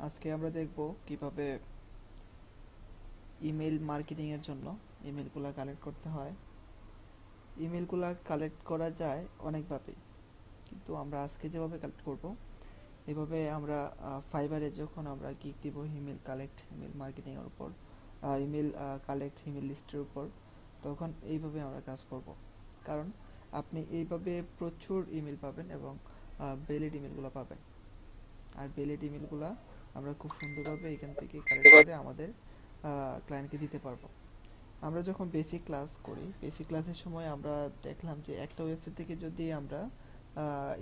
আজকে আমরা দেখব কিভাবে ইমেল মার্কেটিং এর জন্য ইমেলগুলো কালেক্ট করতে হয়। ইমেলগুলো কালেক্ট করা যায় অনেকভাবে, কিন্তু আমরা আজকে যেভাবে কালেক্ট করব এভাবে আমরা ফাইবারে যখন আমরা গিগ দিব ইমেল কালেক্ট ইমেল মার্কেটিং এর উপর, ইমেল কালেক্ট ইমেল লিস্টের উপর, তখন এইভাবে আমরা কাজ করব। কারণ আপনি এইভাবে প্রচুর ইমেল পাবেন এবং ভ্যালিড ইমেলগুলো পাবেন। আর ভ্যালিড ইমেলগুলো আমরা খুব সুন্দরভাবে এখান থেকে কালেক্ট করে আমাদের ক্লায়েন্টকে দিতে পারবো। আমরা যখন বেসিক ক্লাস করি, বেসিক ক্লাসের সময় আমরা দেখলাম যে একটা ওয়েবসাইট থেকে যদি আমরা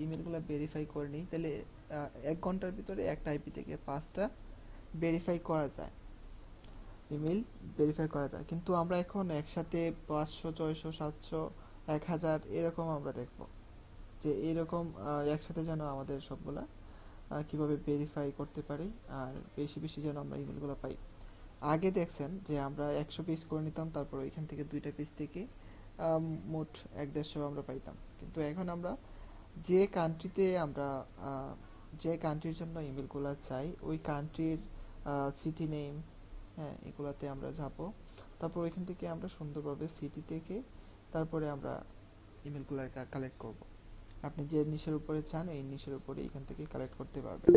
ইমেলগুলো ভেরিফাই করে নিই, তাহলে 1 ঘন্টার ভিতরে একটা আইপি থেকে 5টা ভেরিফাই করা যায়, ইমেল ভেরিফাই করা যায়। কিন্তু আমরা এখন একসাথে 500, 600, 700, 1000 এরকম আমরা দেখব যে এরকম একসাথে যেন আমাদের সবগুলা কিভাবে ভেরিফাই করতে পারি, আর বেশি বেশি যেন আমরা ইমেলগুলো পাই। আগে দেখছেন যে আমরা 100 পিস করে নিতাম, তারপর ওইখান থেকে 2টা পিস থেকে মোট 1-150 আমরা পাইতাম। কিন্তু এখন আমরা যে কান্ট্রিতে আমরা যে কান্ট্রির জন্য ইমেলগুলো চাই, ওই কান্ট্রির সিটি নেম, হ্যাঁ, এগুলাতে আমরা যাব। তারপর ওইখান থেকে আমরা সুন্দরভাবে সিটি থেকে তারপরে আমরা ইমেলগুলো কালেক্ট করব। আপনি যে নিশের উপরে চান এই নিশের উপরে এখান থেকে কালেক্ট করতে পারবেন।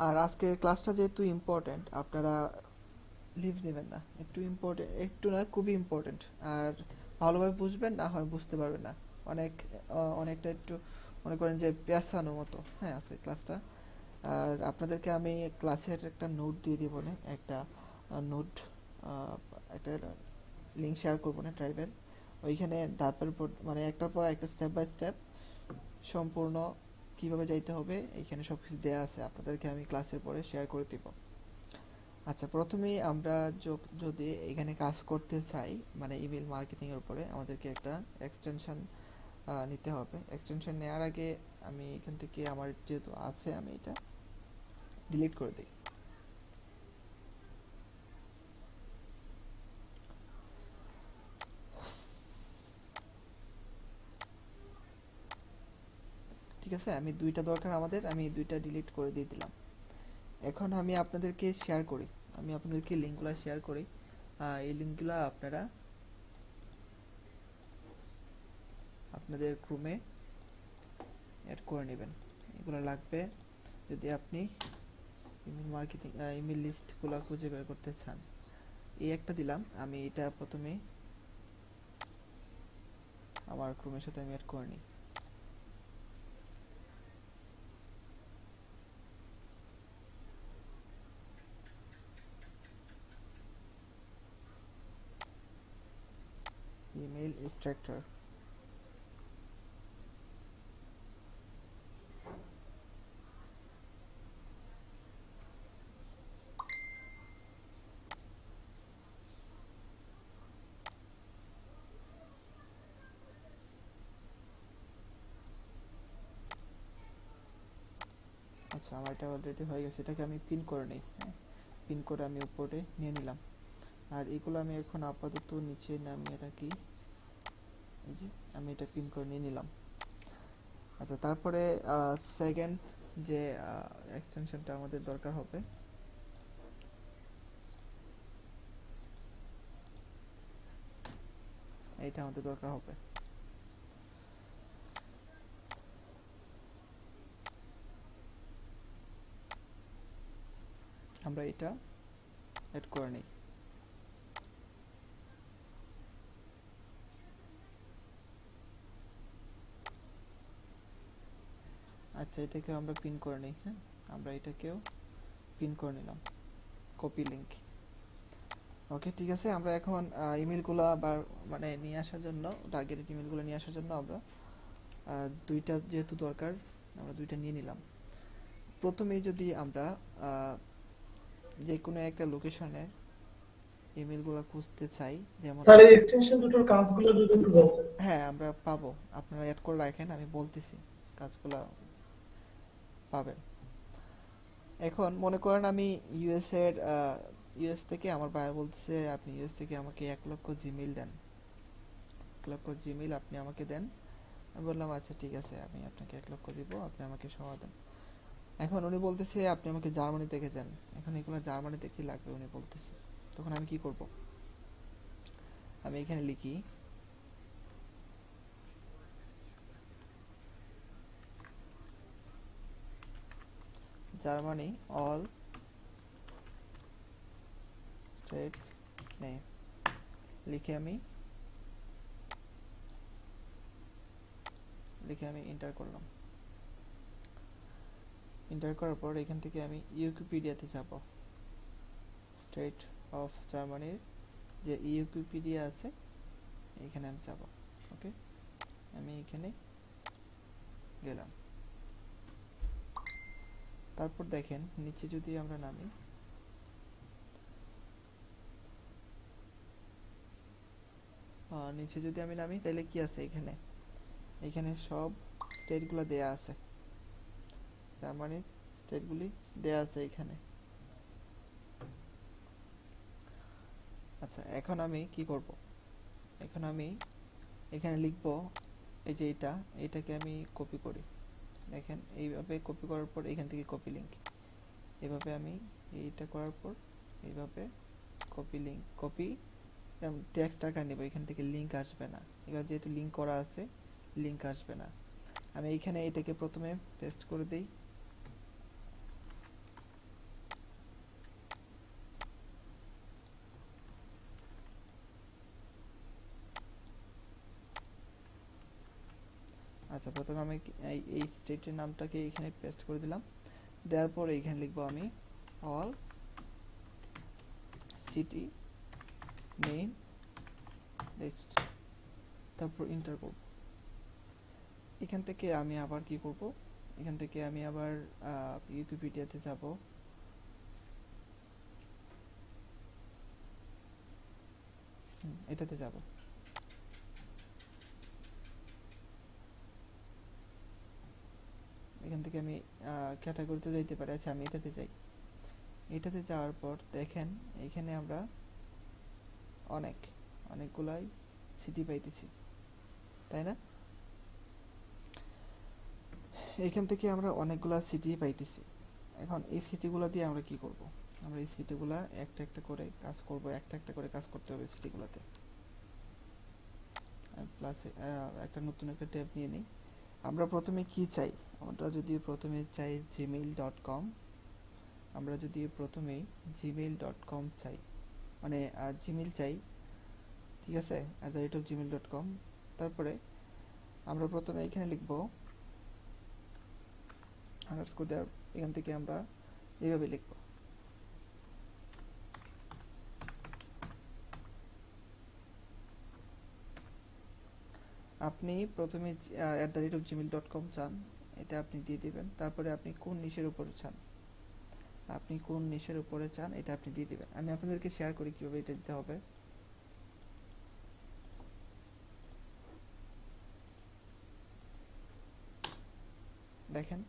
আর আজকের ক্লাসটা যেহেতু ইম্পর্টেন্ট, আপনারা লিভ নেবেন না, একটু ইম্পর্টেন্ট, একটু না খুবই ইম্পর্টেন্ট। আর ভালোভাবে বুঝবেন, না হয় বুঝতে পারবেন না, অনেক অনেকটা একটু মনে করেন যে পেঁচানো মতো, হ্যাঁ, আজকের ক্লাসটা। আর আপনাদেরকে আমি ক্লাসের একটা নোট দিয়ে দিব না, একটা নোট, একটা লিঙ্ক শেয়ার করবো না ড্রাইভের, ওইখানে ধাপের উপর মানে একটার পর একটা স্টেপ বাই স্টেপ সম্পূর্ণ কিভাবে যাইতে হবে এইখানে সবকিছু দেয়া আছে, আপনাদেরকে আমি ক্লাসের পরে শেয়ার করে দিব। আচ্ছা, প্রথমেই আমরা যদি এখানে কাজ করতে চাই, মানে ইমেল মার্কেটিং এর উপরে, আমাদেরকে একটা এক্সটেনশন নিতে হবে। এক্সটেনশন নেওয়ার আগে আমি এখান থেকে আমার যেহেতু আছে আমি এটা ডিলিট করে দিই। ঠিক আছে, আমি দুইটা দরকার আমাদের, আমি দুইটা ডিলিট করে দিয়ে দিলাম। এখন আমি আপনাদেরকে শেয়ার করি, আমি আপনাদেরকে লিঙ্কগুলো শেয়ার করি। এই লিঙ্কগুলো আপনারা আপনাদের ক্রোমে অ্যাড করে নেবেন। এগুলো লাগবে যদি আপনি ইমেল মার্কেটিং ইমেল লিস্টগুলো খুঁজে বের করতে চান। এই একটা দিলাম, আমি এটা প্রথমে আমার ক্রোমের সাথে আমি অ্যাড করে নিই। ইমেল এক্সট্রাক্টর, আচ্ছা আমার এটা অলরেডি হয়ে গেছে, এটাকে আমি পিন করে নিই। হ্যাঁ, পিন করে আমি উপরে নিয়ে নিলাম। আর এগুলো আমি এখন আপাতত নিচে নামিয়ে রাখি, এই যে আমি এটা পিন করে নিয়ে নিলাম। আচ্ছা, তারপরে সেকেন্ড যে এক্সটেনশনটা আমাদের দরকার হবে, এইটা আমাদের দরকার হবে। আমরা এটা অ্যাড করে নিই। আচ্ছা, এটাকেও আমরা পিন করে নিই। হ্যাঁ, আমরা এটাকেও পিন করে নিলাম, কপি লিংক। ওকে, ঠিক আছে। আমরা এখন ইমেলগুলো আবার মানে নিয়ে আসার জন্য, টার্গেটেড ইমেলগুলো নিয়ে আসার জন্য আমরা দুইটা যেহেতু দরকার, আমরা দুইটা নিয়ে নিলাম। প্রথমেই যদি আমরা যে কোনো একটা লোকেশনে ইমেলগুলো খুঁজতে চাই, যেমন স্যার এই এক্সটেনশন দুটোর কাজগুলো যদি একটু বলতেন। হ্যাঁ আমরা পাবো, আপনারা অ্যাড করে রাখেন, আমি বলতেছি, কাজগুলো পাবেন। এখন মনে করেন আমি ইউএস এর ইউএস থেকে আমার বায়ার বলতেছে আপনি ইউএস থেকে আমাকে 1 লক্ষ জিমেইল দেন, 1 লক্ষ জিমেইল আপনি আমাকে দেন। আমি বললাম আচ্ছা ঠিক আছে, আমি আপনাকে 1 লক্ষ দিব, আপনি আমাকে সহ দেন। এখন উনি বলতেছে আপনি আমাকে জার্মানি থেকে দেন, এখন এগুলো জার্মানিতে কি লাগবে উনি বলতেছে, তখন আমি কি করব? আমি এখানে লিখি জার্মানি অল স্টেটস নেম, লিখে আমি এন্টার করলাম। এন্টার করার পর এখান থেকে আমি উইকিপিডিয়াতে যাব, স্টেট অফ জার্মানির যে উইকিপিডিয়া আছে এখানে আমি যাব। ওকে, আমি এখানে গেলাম। তারপর দেখেন নিচে যদি আমরা নামি, নিচে যদি আমি নামি তাহলে কি আছে এখানে, এখানে সব স্টেটগুলো দেয়া আছে, জার্মানির স্টেটগুলি দেয়া আছে এখানে। আচ্ছা, এখন আমি কি করব? এখন আমি এখানে লিখব এই যে এটাকে আমি কপি করি। দেখেন এইভাবে কপি করার পর এখান থেকে কপি লিংক, এভাবে আমি এইটা করার পর এইভাবে কপি লিংক, কপি টেক্সট আকার নেব, এখান থেকে লিংক আসবে না, এবার যেহেতু লিংক করা আছে লিংক আসবে না। আমি এইখানে এটাকে প্রথমে পেস্ট করে দেই, আচ্ছা প্রথমে আমি এই স্টেটের নামটাকে এখানে পেস্ট করে দিলাম, দেওয়ার পর এখানে লিখবো আমি অল সিটি নেম লিস্ট, তারপর এন্টার করব। এখান থেকে আমি আবার কি করব, এখান থেকে আমি আবার উইকিপিডিয়াতে যাব, এটাতে যাব। এখান থেকে আমি ক্যাটাগরিতে যাইতে পারি। আচ্ছা আমি এটাতে যাই, এটাতে যাওয়ার পর দেখেন এখানে আমরা অনেকগুলাই সিটি পাইতেছি, তাই না? এখান থেকে আমরা অনেকগুলা সিটি পাইতেছি। এখন এই সিটিগুলো দিয়ে আমরা কি করব? আমরা এই সিটিগুলা একটা একটা করে কাজ করব, একটা একটা করে কাজ করতে হবে সিটিগুলোতে। প্লাস একটা নতুন একটা ট্যাব নিয়ে নিই। আমরা প্রথমে কি চাই? আমরা যদি প্রথমে চাই gmail.com, আমরা যদি প্রথমেই gmail.com চাই, মানে জিমেইল চাই, ঠিক আছে, @gmail.com। তারপরে আমরা প্রথমে এখানে লিখব আন্ডারস্কোর দেওয়ার, এখান থেকে আমরা এইভাবে লিখব। আপনি প্রথমে @gmail.com চান, এটা আপনি দিয়ে দিবেন। তারপরে আপনি কোন নিশের উপরে চান, এটা আপনি দিয়ে দিবেন। আমি আপনাদেরকে শেয়ার করি কিভাবে এটা দিতে হবে। দেখেন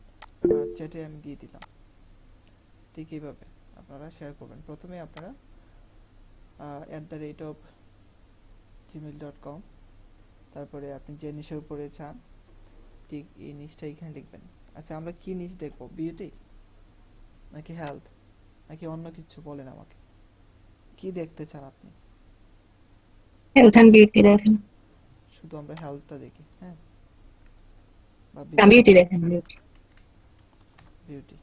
চ্যাটে আমি দিয়ে দিলাম, ঠিক এইভাবে আপনারা শেয়ার করবেন। প্রথমে আপনারা @gmail.com, তারপরে আপনি যে নিশের উপরে চান ঠিক এই নিশটা এখানে লিখবেন। আচ্ছা আমরা কি নিশ দেখব, বিউটি নাকি হেলথ নাকি অন্য কিছু? বলেন আমাকে কি দেখতে চান আপনি? হেলথ অ্যান্ড বিউটি দেখেন। শুধু আমরা হেলথটা দেখি, হ্যাঁ, বা না, বিউটি দেখেন, বিউটি।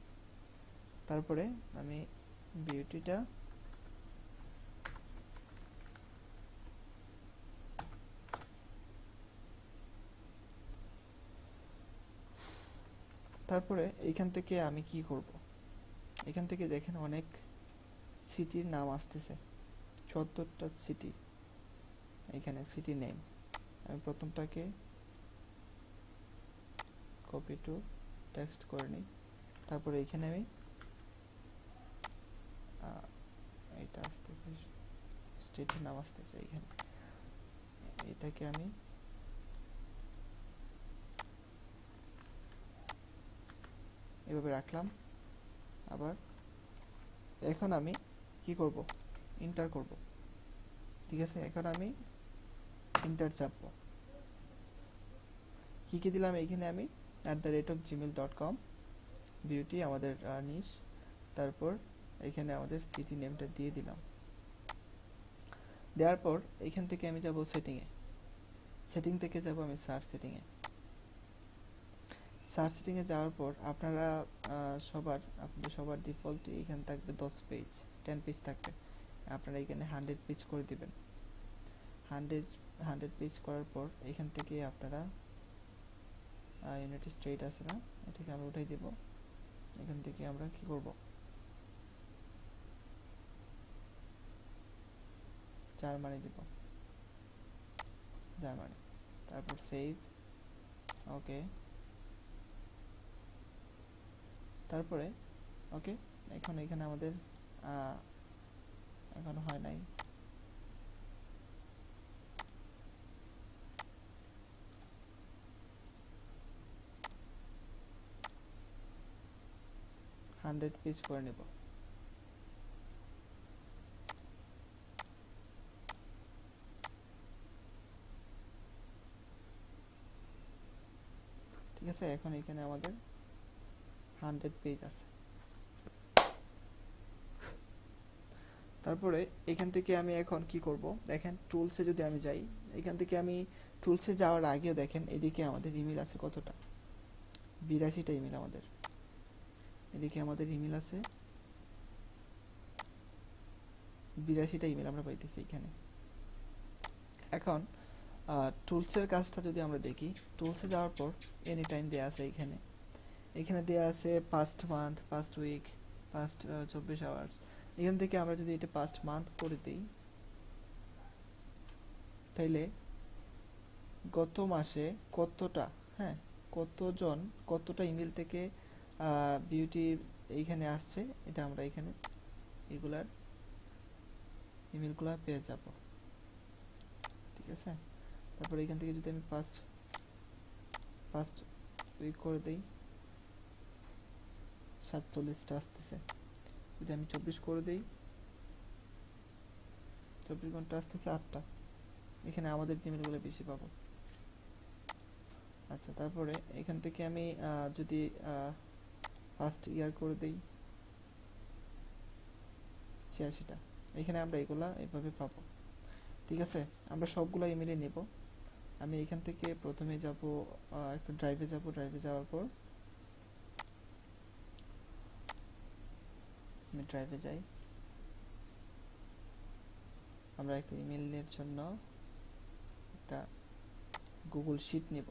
তারপরে আমি বিউটিটা তারপরে এইখান থেকে আমি কি করব? এখান থেকে দেখেন অনেক সিটির নাম আসতেছে, ৭০টা সিটি, এখানে সিটি নেম। আমি প্রথমটাকে কপি টু টেক্সট করে নিই, তারপরে এখানে আমি এটা আসতেছে, স্টেটের নাম আসতেছে এখানে, এটাকে আমি এভাবে রাখলাম। আবার এখন আমি কি করব? এন্টার করব, ঠিক আছে। এখন আমি এন্টার চাপবো। কি কি দিলাম এখানে? আমি @gmail.com বিউটি আমাদের নিশ, তারপর এখানে আমাদের সিটি নেমটা দিয়ে দিলাম। দেওয়ার পর এখান থেকে আমি যাব সেটিংয়ে, সেটিং থেকে যাব আমি সার্চ সেটিংয়ে। সার্চ সেটিংয়ে যাওয়ার পর আপনারা আপনাদের সবার ডিফল্ট এখানে থাকবে 10 পেজ থাকবে। আপনারা এখানে 100 পেজ করে দিবেন। 100 পেজ করার পর এখান থেকে আপনারা ইউনাইটেড স্টেট আছে না, এটাকে আমরা উঠাই দেব। এখান থেকে আমরা কি করব, জার্মানি দেব, জার্মানি, তারপর সেভ, ওকে, তারপরে ওকে। এখন এখানে আমাদের এখন হয় নাই, হান্ড্রেড পেজ করে নেব। ঠিক আছে, এখন এখানে আমাদের 100 পেজ আছে। তারপরে এখান থেকে আমি এখন কি করব, দেখেন টুলসে যদি আমি যাই, এখান থেকে আমি টুলসে যাওয়ার আগেও দেখেন এদিকে আমাদের ইমেল আছে কতটা, 82টা ইমেল আমাদের। এদিকে আমাদের ইমেল আছে 82টা ইমেল আমরা পাইতেছি এখানে। এখন টুলসের কাজটা যদি আমরা দেখি, টুলসে যাওয়ার পর এনি টাইম দেওয়া আছে এখানে, এখানে দেওয়া আছে past month, past week, past 24 hours. এখান থেকে আমরা যদি এটা পাস্ট মান্থ করে দিই, তাইলে গত মাসে কতটা, হ্যাঁ, কতজন কতটা ইমেল থেকে বিউটি এইখানে আসছে, এটা আমরা এখানে এগুলার ইমেলগুলো পেয়ে যাব। ঠিক আছে, তারপর এখান থেকে যদি আমি পাস্ট উইক করে দেই, 47টা আসতেছে। যদি আমি 24 করে দেই, 24 ঘন্টা আসতেছে 8টা। এখানে আমাদের জিমেলগুলো বেশি পাবো। আচ্ছা, তারপরে এখান থেকে আমি যদি ফার্স্ট ইয়ার করে দেই 86টা, এখানে আমরা এগুলা এইভাবে পাবো। ঠিক আছে, আমরা সবগুলা ইমেলে নেব। আমি এখান থেকে প্রথমে যাব একটা ড্রাইভে যাব, ড্রাইভে যাওয়ার পর আমি ড্রাইভে যাই। আমরা একটা ইমেলের জন্য একটা গুগল শিট নিব,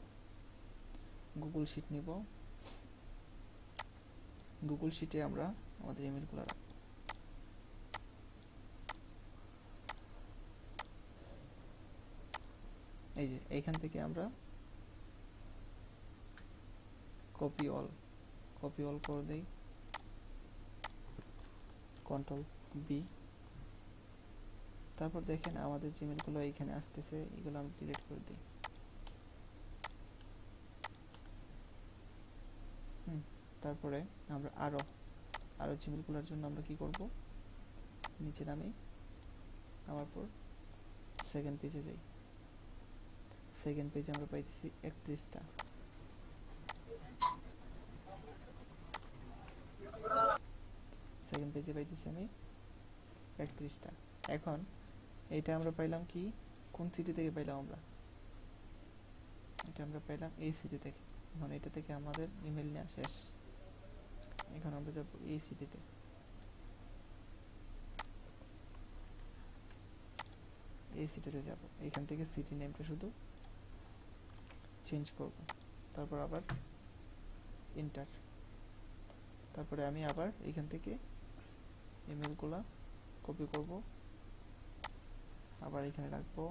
গুগল শিট নিব। গুগল শিটে আমরা আমাদের ইমেলগুলো রাখব। এই যে এইখান থেকে আমরা কপি অল করে দেই, কন্ট্রোল বি। তারপর দেখেন আমাদের জিমেলগুলো এইখানে আসতেছে, এগুলো আমরা ডিলিট করে দিই। তারপরে আমরা আরো জিমেলগুলোর জন্য আমরা কি করব, নিচে নামি আমার পর সেকেন্ড পেজে যাই। সেকেন্ড পেজে আমরা পাইতেছি 31টা। সেকেন্ড পেজে পাইতেছি আমি 31টা। এখন এটা আমরা পাইলাম কি, কোন সিটি থেকে পাইলাম আমরা, এটা আমরা পাইলাম এই সিটি থেকে। এখন এটা থেকে আমাদের ইমেল নেওয়া শেষ। এখন আমরা যাব এই সিটিতে, এই সিটিতে যাব। এখান থেকে সিটি নেমটা শুধু চেঞ্জ করব, তারপর আবার এন্টার। তারপরে আমি আবার এখান থেকে ইমেলগুলা কপি করব, আবার এখানে রাখবো।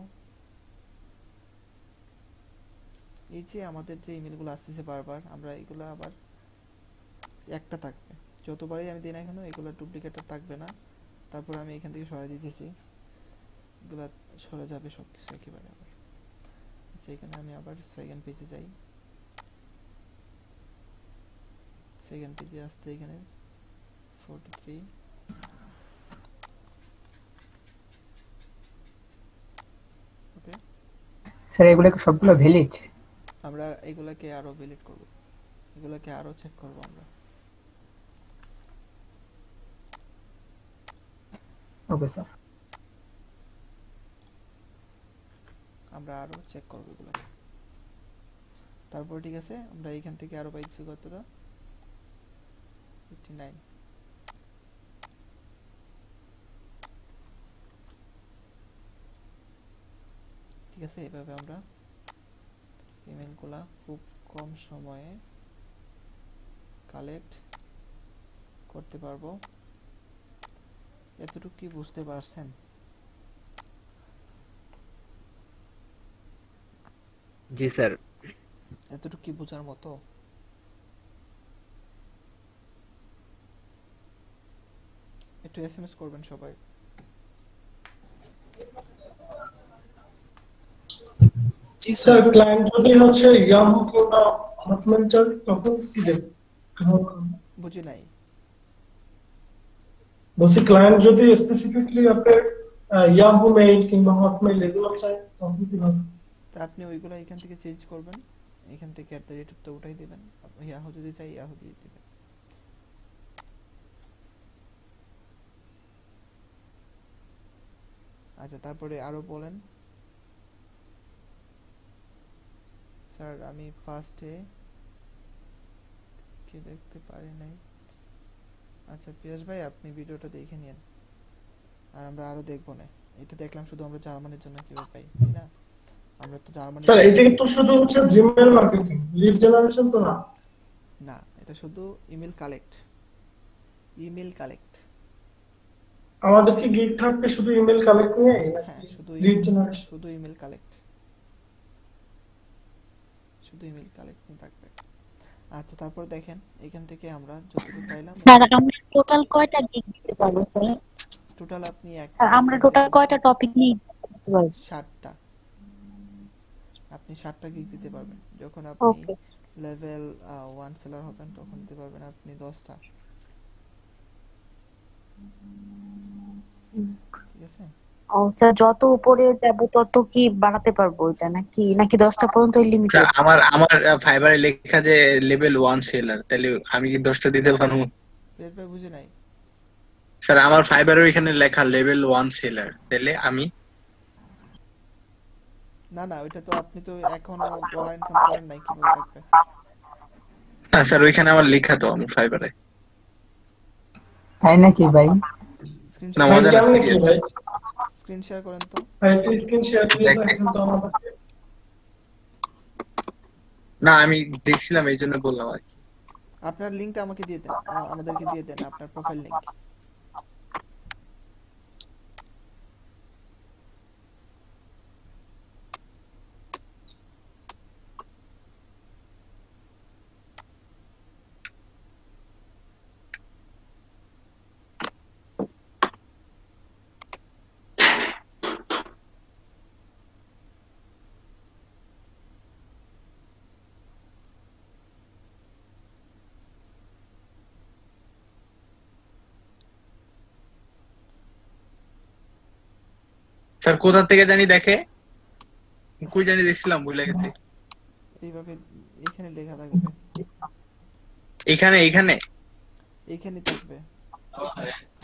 এই যে আমাদের যে ইমেলগুলো আসতেছে বারবার, আমরা এগুলো আবার একটা থাকবে, যতবারই আমি দিই না কেন এগুলো ডুপ্লিকেট থাকবে না। তারপর আমি এখান থেকে সরাই দিতেছি, এগুলা সরে যাবে সবকিছু একেবারে। আবার আচ্ছা, এখানে আমি আবার সেকেন্ড পেজে যাই। সেকেন্ড পেজে আসতে এখানে 43, ওকে। স্যার এগুলো কি সবগুলো ভ্যালিড? আমরা এগুলাকে আরো ভ্যালিড করব, এগুলাকে আরো চেক করব আমরা। Okay sir. আমরা আরো চেক করব এগুলো। তারপর ঠিক আছে, আমরা এখান থেকে আরো পাইছি কতটা, 59। ঠিক আছে, এভাবে আমরা ইমেলগুলা খুব কম সময়ে কালেক্ট করতে পারবো। এতটুকু কি বুঝতে পারছেন? জি স্যার। এতটুকু কি বোঝার মতো? একটু এসএমএস করবেন সবাই। স্যার ক্লায়েন্ট যদি হচ্ছে ইয়াহু কিংবা হটমেল চাই তখন কি দেবে? বুঝি নাই। বলছি ক্লায়েন্ট যদি স্পেসিফিকলি আপনার ইয়াহু মেইল কিংবা হটমেল এগুলো চাই তখন কি হবে? তা আপনি ওইগুলো এখান থেকে চেঞ্জ করবেন, এখান থেকে @টা উঠাই দিবেন। ইয়াহু যদি চাই ইয়াহু দিয়ে দিবেন। আচ্ছা, তারপরে আরো বলেন। স্যার আমি ফার্স্টে কি দেখতে পারি নাই। আচ্ছা পিয়াস ভাই, আপনি ভিডিওটা দেখে নিন, আর আমরা আরো দেখবো না। এটা দেখলাম শুধু আমরা জার্মানির জন্য কিভাবে পাই, তাই না? আমরা তো জার্মানি স্যার এটা কিন্তু শুধু হচ্ছে জিমেইল মার্কেটিং, লিড জেনারেশন তো না। না, এটা শুধু ইমেল কালেক্ট। Email collect. আমাদের কি গিগ থাকবে শুধু ইমেল কালেক্ট নিয়ে হ্যাঁ, শুধু লিড জেনারেশন? শুধু ইমেল কালেক্ট, শুধু ইমেল কালেক্ট নিয়ে থাকবে। আচ্ছা, তারপর দেখেন এখান থেকে আমরা যতটুকু পাইলাম। স্যার আমরা টোটাল কয়টা গিগ দিতে পারবো স্যার? টোটাল আপনি স্যার আমরা টোটাল কয়টা টপিক নিয়ে দিতে পারবো? 60টা। আপনি 60টা গিগ দিতে পারবেন। যখন আপনি ওকে। লেভেল 1 সেলার হবেন তখন দিতে পারবেন আপনি 10টা। ঠিক আছে? ও স্যার, যত উপরে যাব তত কি বাড়াতে পারবো এটা, নাকি 10টা পর্যন্ত লিমিটেড? স্যার আমার আমার ফাইবারে লেখা যে লেভেল 1 সেলার, তাহলে আমি কি 10টা দিতে পারবো? বের ভাই বুঝে নাই। স্যার আমার ফাইবারে এখানে লেখা লেভেল 1 সেলার, তাহলে আমি না না, ওইটা তো আপনি তো এখনো ডলার ইনকাম করেন নাই, কিভাবে থাকবে? না স্যার, ওইখানে আমার লেখা তো আমার ফাইবারে। তাই নাকি ভাই? স্ক্রিন না, ভাই মজা না, কেমনে কি সিরিয়াস। ভাই? স্ক্রিন শেয়ার করেন তো। ভাই একটু স্ক্রিন শেয়ার দিয়ে দেখ, দেখেন তো আমাদেরকে। না আমি দেখছিলাম এই জন্য বললাম আর কি। আপনার লিংকটা আমাকে দিয়ে দেন, আমাদেরকে দিয়ে দেন আপনার প্রোফাইল লিংক। স্যার কোথা থেকে জানি দেখে, কই জানি দেখছিলাম, ভুলে গেছি। এইভাবে এখানে লেখা থাকবে, এখানে এখানে এইখানে থাকবে।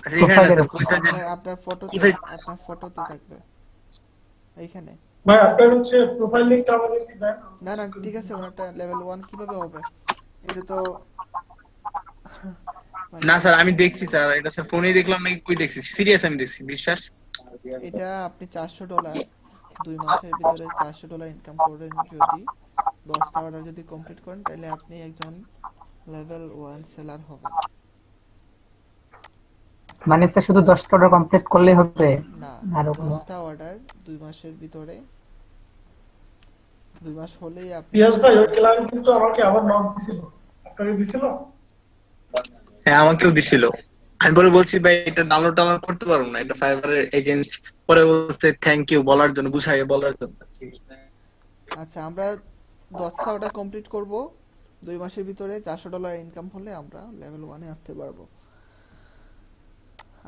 আচ্ছা, এখানে না স্যার, কইটা জানি আপনার ফটোতে, কোথায়? আপনার ফটোতে থাকবে এইখানে। ভাই আপনার হচ্ছে প্রোফাইল লিংকটা আমাদেরকে দেন। না না, ঠিক আছে, ওনারটা লেভেল 1 কিভাবে হবে? এটা তো মানে না স্যার আমি দেখছি স্যার, এটা স্যার ফোনে দেখলাম নাকি কই দেখছি, সিরিয়াস আমি দেখছি, বিশ্বাস। এটা আপনি $400 2 মাসের ভিতরে $400 ইনকাম করেন যদি 10টা অর্ডার যদি কমপ্লিট করেন, তাহলে আপনি একজন লেভেল 1 সেলার হবেন। মানে স্যার শুধু 10টা অর্ডার কমপ্লিট করলেই হবে? না, আরো কোনো? 10টা অর্ডার 2 মাসের ভিতরে, 2 মাস হলেই আপনি। পিয়াস ভাই ওই ক্লায়েন্ট কিন্তু আমাকে আবার নক দিছিল, আপনাকে দিছিল? হ্যাঁ আমাকেও দিছিল। আমি পরে বলছি ভাই এটা ডাউনলোড করতে পারবো না, এটা ফাইবারের এগেইনস্ট। পরে বলছে থ্যাংক ইউ বলার জন্য, বুঝাইয়ে বলার জন্য। আচ্ছা, আমরা 10টা অর্ডার কমপ্লিট করব 2 মাসের ভিতরে, $400 ইনকাম হলে আমরা লেভেল 1 এ আসতে পারবো।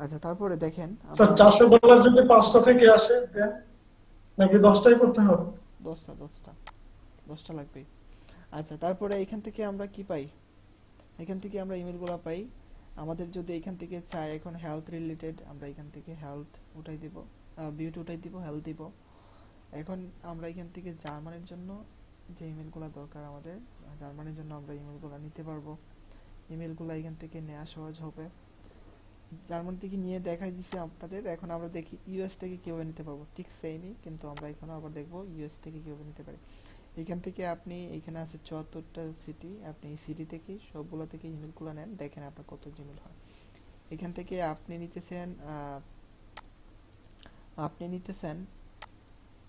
আচ্ছা, তারপরে দেখেন স্যার আমরা $400 যদি 5টা থেকে আসে দেন, নাকি 10টাই করতে হবে? 10টা লাগবে। আচ্ছা, তারপরে এখান থেকে আমরা কি পাই? এখান থেকে আমরা ইমেলগুলো পাই। আমাদের যদি এখান থেকে চাই এখন হেলথ রিলেটেড, আমরা এখান থেকে হেলথ উঠাই দিব, বিউটি উঠাই দিব, হেলথ দিব। এখন আমরা এখান থেকে জার্মানির জন্য যে ইমেলগুলো দরকার আমাদের, জার্মানির জন্য আমরা ইমেলগুলো নিতে পারবো। ইমেলগুলো এখান থেকে নেওয়া সহজ হবে। জার্মানি থেকে নিয়ে দেখাই দিছি আপনাদের। এখন আমরা দেখি ইউএস থেকে কিভাবে নিতে পারবো। ঠিক সেমই, কিন্তু আমরা এখানে আবার দেখবো ইউএস থেকে কিভাবে নিতে পারি। এখান থেকে আপনি, এখানে আছে 74টা সিটি, আপনি এই সিটি থেকে সবগুলো থেকে ইমেলগুলো নেন, দেখেন আপনার কত জিমেল হয়। এখান থেকে আপনি নিতেছেন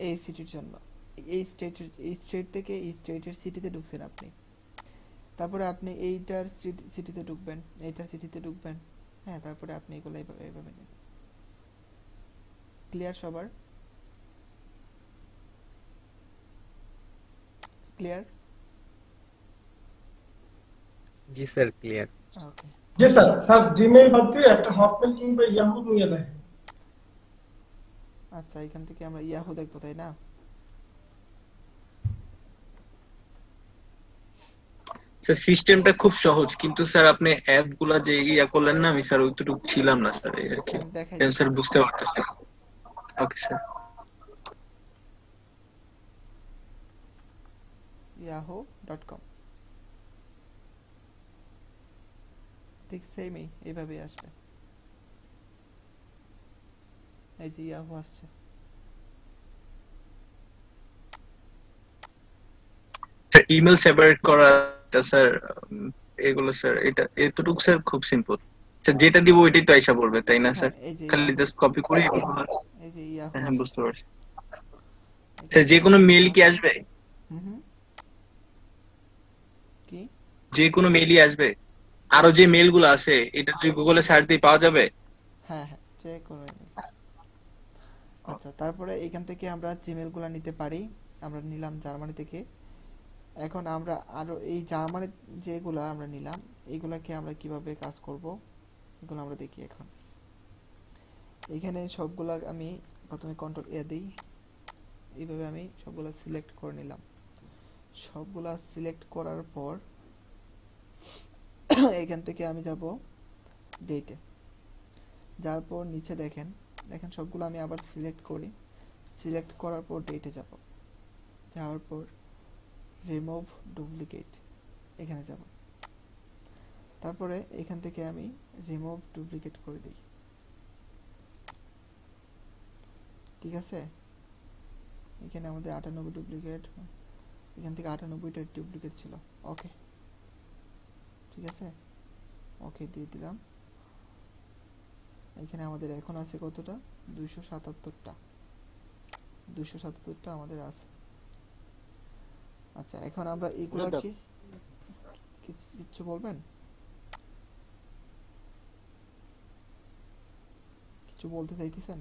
এই সিটির জন্য, এই স্টেট থেকে এই স্টেটের সিটিতে ঢুকছেন আপনি। তারপরে আপনি এইটার সিটিতে ঢুকবেন, এইটার সিটিতে ঢুকবেন, হ্যাঁ। তারপরে আপনি এগুলো এইভাবে নেবেন। ক্লিয়ার সবার? ক্লিয়ার? জি স্যার, ক্লিয়ার। ওকে। জি স্যার। স্যার জিমেইল বাদ দিয়ে একটা হটমেল কিংবা ইয়াহু নিয়ে দেয়। আচ্ছা, এখান থেকে আমরা ইয়াহু দেখবো, তাই না? স্যার সিস্টেমটা খুব সহজ, কিন্তু স্যার আপনি অ্যাপগুলা যে ইয়া করলেন না, আমি স্যার ওইটুকু ছিলাম না স্যার, এই আর কি। আমি দেখাই কেন দিচ্ছি। স্যার বুঝতে পারতেছি। Okay sir. yahoo.com ঠিক সেমই, এইভাবেই আসবে। এই যে ইয়াহু আসছে। স্যার ইমেল সেপারেট করাটা স্যার, এগুলো স্যার এটা এতটুকু স্যার খুব সিম্পল। স্যার যেটা দিব ওইটাই তো আইসা পড়বে, তাই না স্যার? হ্যাঁ, এই যে খালি ইয়াহু, জাস্ট কপি করে এই যে ইয়াহু হ্যাঁ আসছে। বুঝতে পারছি। এখান স্যার যে থেকে কোনো আমরা মেইল কি Yahoo- আসবে? হুম, কি? যে কোনো মেইলই আসবে? আরো যে মেইলগুলো আছে এটা তুই গুগলে সার্চ দিয়ে পাওয়া যাবে? হ্যাঁ হ্যাঁ, চেক করে নিই। আচ্ছা, তারপরে এখান থেকে আমরা জিমেলগুলো নিতে পারি। আমরা নিলাম জার্মানি থেকে। এখন আমরা আরো এই জার্মানি যেগুলো আমরা নিলাম, এইগুলাকে আমরা কিভাবে কাজ করব এগুলো আমরা দেখি। এখন এখানে সবগুলা আমি প্রথমে কন্ট্রোল এ দিই, এইভাবে আমি সবগুলা সিলেক্ট করে নিলাম। সবগুলা সিলেক্ট করার পর এখান থেকে আমি যাব ডেটে, যার পর নিচে দেখেন সবগুলো আমি আবার সিলেক্ট করি। সিলেক্ট করার পর ডেটে যাব, যাওয়ার পর রিমুভ ডুপ্লিকেট এখানে যাব। তারপরে এখান থেকে আমি রিমুভ ডুপ্লিকেট করে দিই। ঠিক আছে, এখানে আমাদের 98 ডুপ্লিকেট, এখান থেকে 98টা ডুপ্লিকেট ছিল। ওকে, ঠিক আছে, ওকে দিয়ে দিলাম। এখানে আমাদের এখন আছে কতটা? 277টা, 277টা আমাদের আছে। আচ্ছা, এখন আমরা এইগুলাকে কিছু বলবেন? কিছু বলতে চাইতেছেন?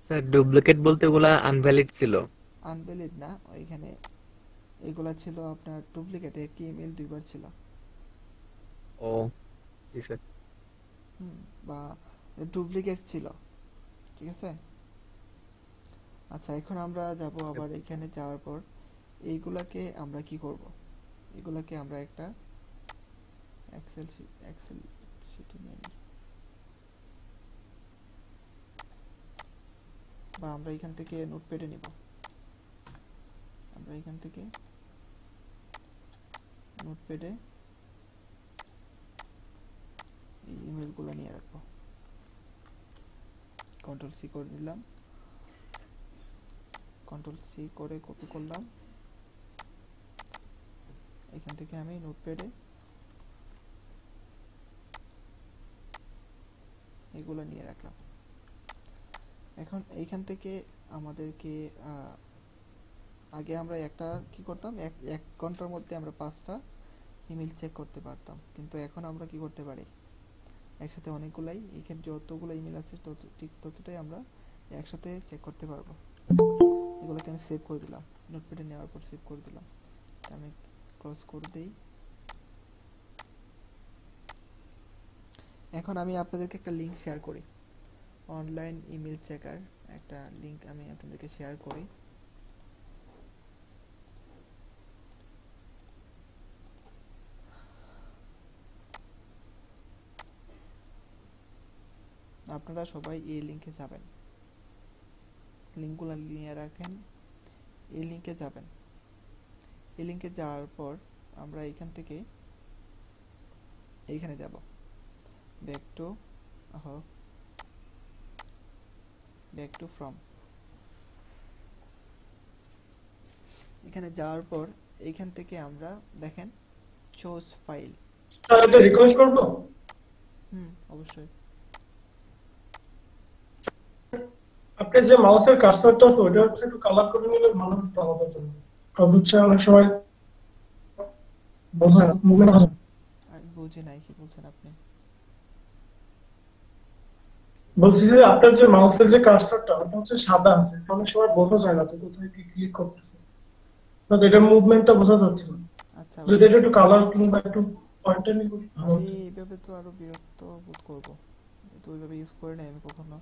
স্যার ডুপ্লিকেট বলতে ওগুলা আনভ্যালিড ছিল। আনভ্যালিড না, ওইখানে এগুলা ছিল আপনার ডুপ্লিকেট, একই ইমেল দুইবার ছিল। ও জি স্যার। বা ডুপ্লিকেট ছিল, ঠিক আছে। আচ্ছা, এখন আমরা যাব আবার এখানে যাওয়ার পর এইগুলাকে আমরা কি করব? এগুলাকে আমরা একটা এক্সেল শিটে নিয়ে নিই, বা আমরা এখান থেকে নোটপ্যাডে নিব। আমরা এখান থেকে নোটপ্যাডে এই ইমেলগুলো নিয়ে রাখবো। কন্ট্রোল সি করে দিলাম, কন্ট্রোল সি করে কপি করলাম। এখান থেকে আমি নোটপ্যাডে এগুলো নিয়ে রাখলাম। এখন এইখান থেকে আমাদেরকে আগে আমরা একটা কি করতাম, এক ঘন্টার মধ্যে আমরা 5টা ইমেল চেক করতে পারতাম, কিন্তু এখন আমরা কি করতে পারি, একসাথে অনেকগুলাই, এখানে যতগুলো ইমেল আছে ঠিক ততটাই আমরা একসাথে চেক করতে পারবো। এগুলোকে আমি সেভ করে দিলাম, নোটপ্যাডে নেওয়ার পর সেভ করে দিলাম। আমি ক্রস করে দিই। এখন আমি আপনাদেরকে একটা লিংক শেয়ার করি, অনলাইন ইমেল চেকার একটা লিংক আমি আপনাদেরকে শেয়ার করি। আপনারা সবাই এই লিঙ্কে যাবেন, লিঙ্কগুলো নিয়ে রাখেন, এই লিঙ্কে যাবেন। এই লিঙ্কে যাওয়ার পর আমরা এখান থেকে এইখানে যাব, ব্যাক টু ফ্রম। এখানে যাওয়ার পর এইখান থেকে আমরা দেখেন চুজ ফাইল। স্যার এটা রিকোয়েস্ট করব? অবশ্যই। আপনি যে মাউসের কার্সরটা আছে ওটা হচ্ছে একটু কালার করে নিলে ভালো হতো আমাদের জন্য, কারণ হচ্ছে অনেক সময় বোঝা মুভমেন্ট হয়। আমি বুঝি নাই কি বলছেন আপনি। বলছি যে আপনার যে মাউসের যে কার্সরটা ওটা হচ্ছে সাদা আছে, অনেক সময় বোঝা যায় না যে কোথায় কি ক্লিক করতেছে, তো এটা মুভমেন্টটা বোঝা যাচ্ছে না। আচ্ছা, যদি এটা একটু কালার কিংবা একটু পয়েন্টার নিয়ে আমি এইভাবে তো আরো বিরক্ত বোধ করব, তো ওইভাবে ইউজ করে নাই আমি কখনো।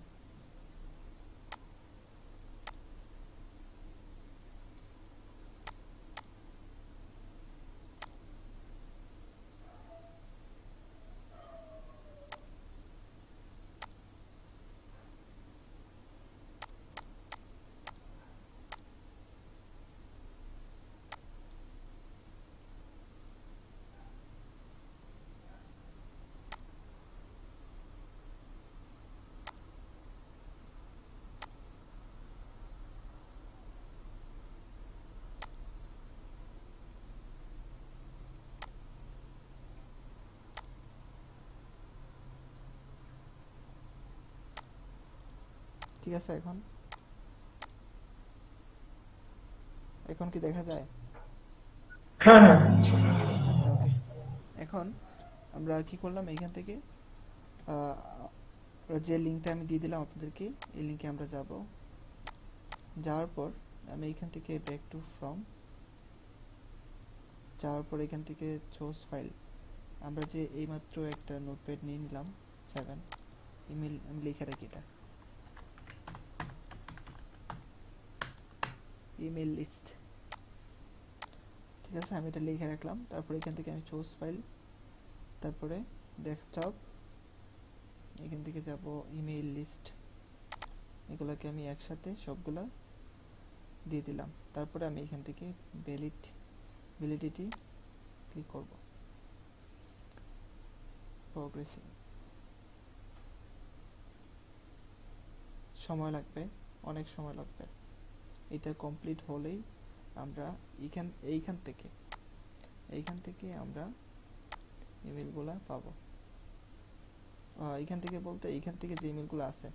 ঠিক আছে, এখন কি দেখা যায়? হ্যাঁ হ্যাঁ আচ্ছা, ওকে। এখন আমরা কি করলাম, এইখান থেকে যে লিঙ্কটা আমি দিয়ে দিলাম আপনাদেরকে, এই লিঙ্কে আমরা যাব। যাওয়ার পর আমি এইখান থেকে ব্যাক টু ফ্রম, যাওয়ার পর এখান থেকে চুজ ফাইল। আমরা যে এইমাত্র একটা নোটপ্যাড নিয়ে নিলাম 7 ইমেল, আমি লিখে রাখি এটা ইমেল লিস্ট। ঠিক আছে, আমি এটা লিখে রাখলাম। তারপরে এখান থেকে আমি চুজ ফাইল, তারপরে ডেস্কটপ, এখান থেকে যাব ইমেল লিস্ট, এগুলোকে আমি একসাথে সবগুলা দিয়ে দিলাম। তারপরে আমি এখান থেকে ভ্যালিডিটি ক্লিক করব, প্রোগ্রেসিং। সময় লাগবে, অনেক সময় লাগবে। এটা কমপ্লিট হলেই আমরা এইখান থেকে আমরা ইমেলগুলা পাবো। এইখান থেকে বলতে এইখান থেকে যে ইমেলগুলো আছে,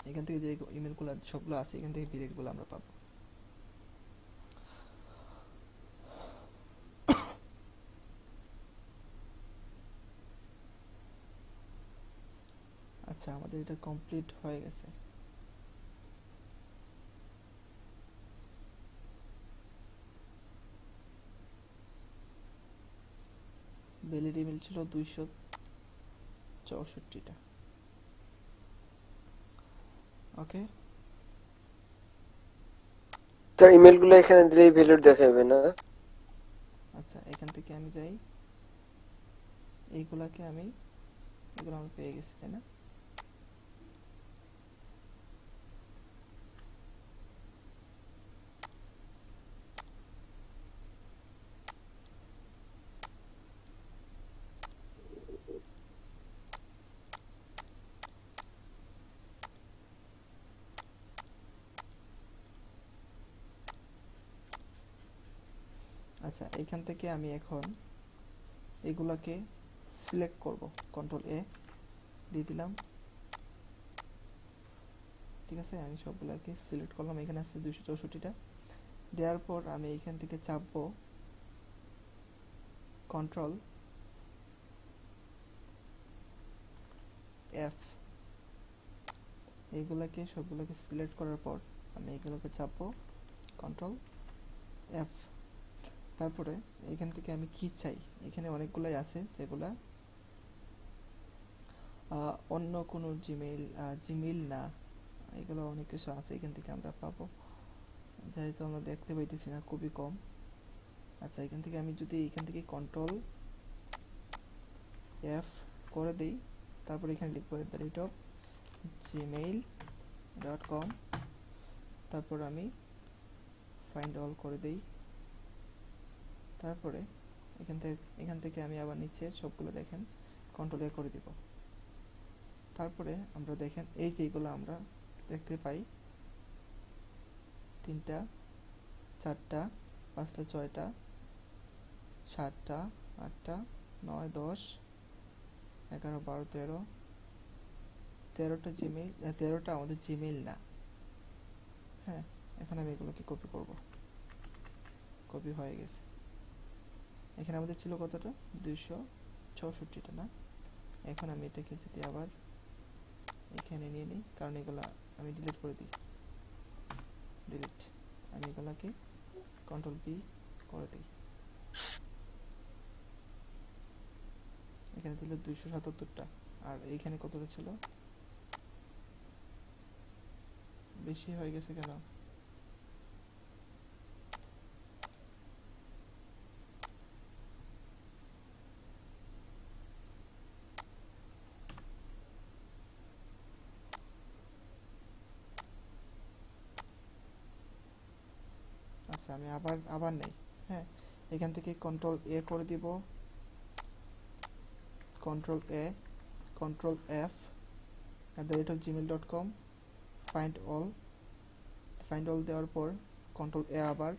এখান থেকে যে ইমেলগুলো সবগুলো আছে, এখান থেকে ডিলিটগুলো আমরা পাবো। আচ্ছা, আমাদের এটা কমপ্লিট হয়ে গেছে। ভ্যালিড ইমেল ছিল 264টা। ওকে, স্যার ইমেল গুলো এখানে দিলেই ভ্যালিড দেখাবে না? আচ্ছা, এখান থেকে আমি যাই, এগুলো আমি পেয়ে গেছি, তাই না? আচ্ছা, এখান থেকে আমি এখন এগুলাকে সিলেক্ট করব, কন্ট্রোল এ দিয়ে দিলাম। ঠিক আছে, আমি সবগুলাকে সিলেক্ট করলাম, এখানে আছে 264টা। দেওয়ার পর আমি এখান থেকে চাপবো কন্ট্রোল এফ। এইগুলাকে সবগুলোকে সিলেক্ট করার পর আমি এগুলোকে চাপবো কন্ট্রোল এফ। তারপরে এখান থেকে আমি কি চাই, এখানে অনেকগুলাই আছে যেগুলা অন্য কোনো জিমেইল না, এগুলো অনেক কিছু আছে, এখান থেকে আমরা পাবো, যেহেতু আমরা দেখতে পাইতেছি না, খুবই কম। আচ্ছা, এখান থেকে আমি যদি এখান থেকে কন্ট্রোল এফ করে দিই, তারপর এখানে লিখবো @gmail.com, তারপর আমি ফাইন্ড অল করে দিই। তারপরে এখান থেকে আমি আবার নিচে সবগুলো দেখেন কন্ট্রোল এ করে দিব। তারপরে আমরা দেখেন এই যেগুলো আমরা দেখতে পাই 3টা 4টা 5টা 6টা 7টা 8টা 9 10 11 12 13টা জিমেইল, 13টা আমাদের জিমেইল না। হ্যাঁ, এখন আমি এগুলোকে কপি করব। কপি হয়ে গেছে। এখানে আমাদের ছিল কতটা 264টা না। এখন আমি এটাকে যদি আবার এখানে নিয়ে নিই, কারণ এগুলা আমি ডিলিট করে দিই, ডিলিট, আমি এগুলাকে কন্ট্রোল পি করে দিই। এখানে ছিল 277টা, আর এইখানে কতটা ছিল, বেশি হয়ে গেছে কেন? আচ্ছা, আমি আবার নেই। হ্যাঁ, এখান থেকে কন্ট্রোল এ করে দিব, control A, control F @gmail.com, find all দেওয়ার পর কন্ট্রোল এ আবার,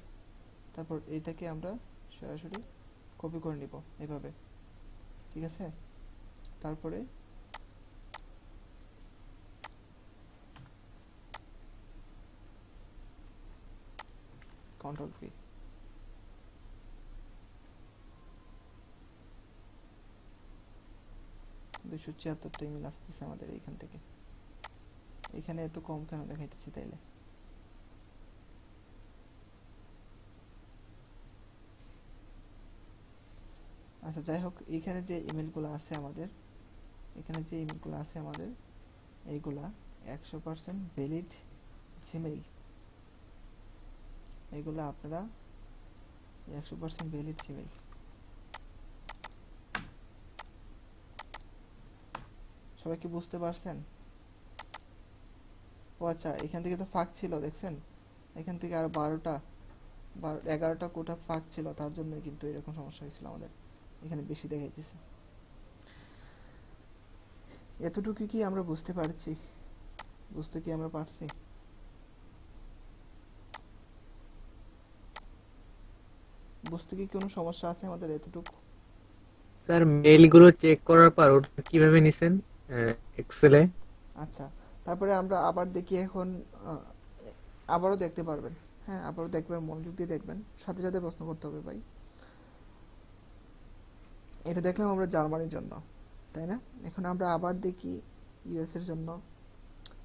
তারপর এইটাকে আমরা সরাসরি কপি করে নিব এভাবে, ঠিক আছে? তারপরে কন্ট্রোল পি, দুশো 76টা ইমেল আসতেছে আমাদের এইখান থেকে। এখানে এত কম কেন দেখাইতেছি তাইলে? আচ্ছা, যাই হোক, এখানে যে ইমেলগুলো আছে আমাদের, এইগুলা 100% ভ্যালিড জিমেইল। এগুলো আপনারা 100% ভ্যালিড জিমেইল। সবাই কি বুঝতে পারছেন? ও আচ্ছা, এখান থেকে তো ফাঁক ছিল, দেখছেন? এখান থেকে আর 11টা কোটা ফাঁক ছিল, তার জন্য কিন্তু এরকম সমস্যা হয়েছিল আমাদের। এখানে বেশি দেখাইতেছে। এতটুকু কি আমরা বুঝতে পারছি? বুঝতে কি আমরা পারছি? বুঝতে কি কোনো সমস্যা আছে আমাদের এতটুকু? স্যার মেইলগুলো চেক করার পর ওটা কিভাবে নিছেন এক্সেলে? আচ্ছা, তারপরে আমরা আবার দেখি এখন, আবারও দেখতে পারবেন। হ্যাঁ, আবারও দেখবেন, মনোযোগ দিয়ে দেখবেন, সাথে সাথে প্রশ্ন করতে হবে ভাই। এটা দেখলাম আমরা জার্মানির জন্য, তাই না? এখন আমরা আবার দেখি ইউএস এর জন্য,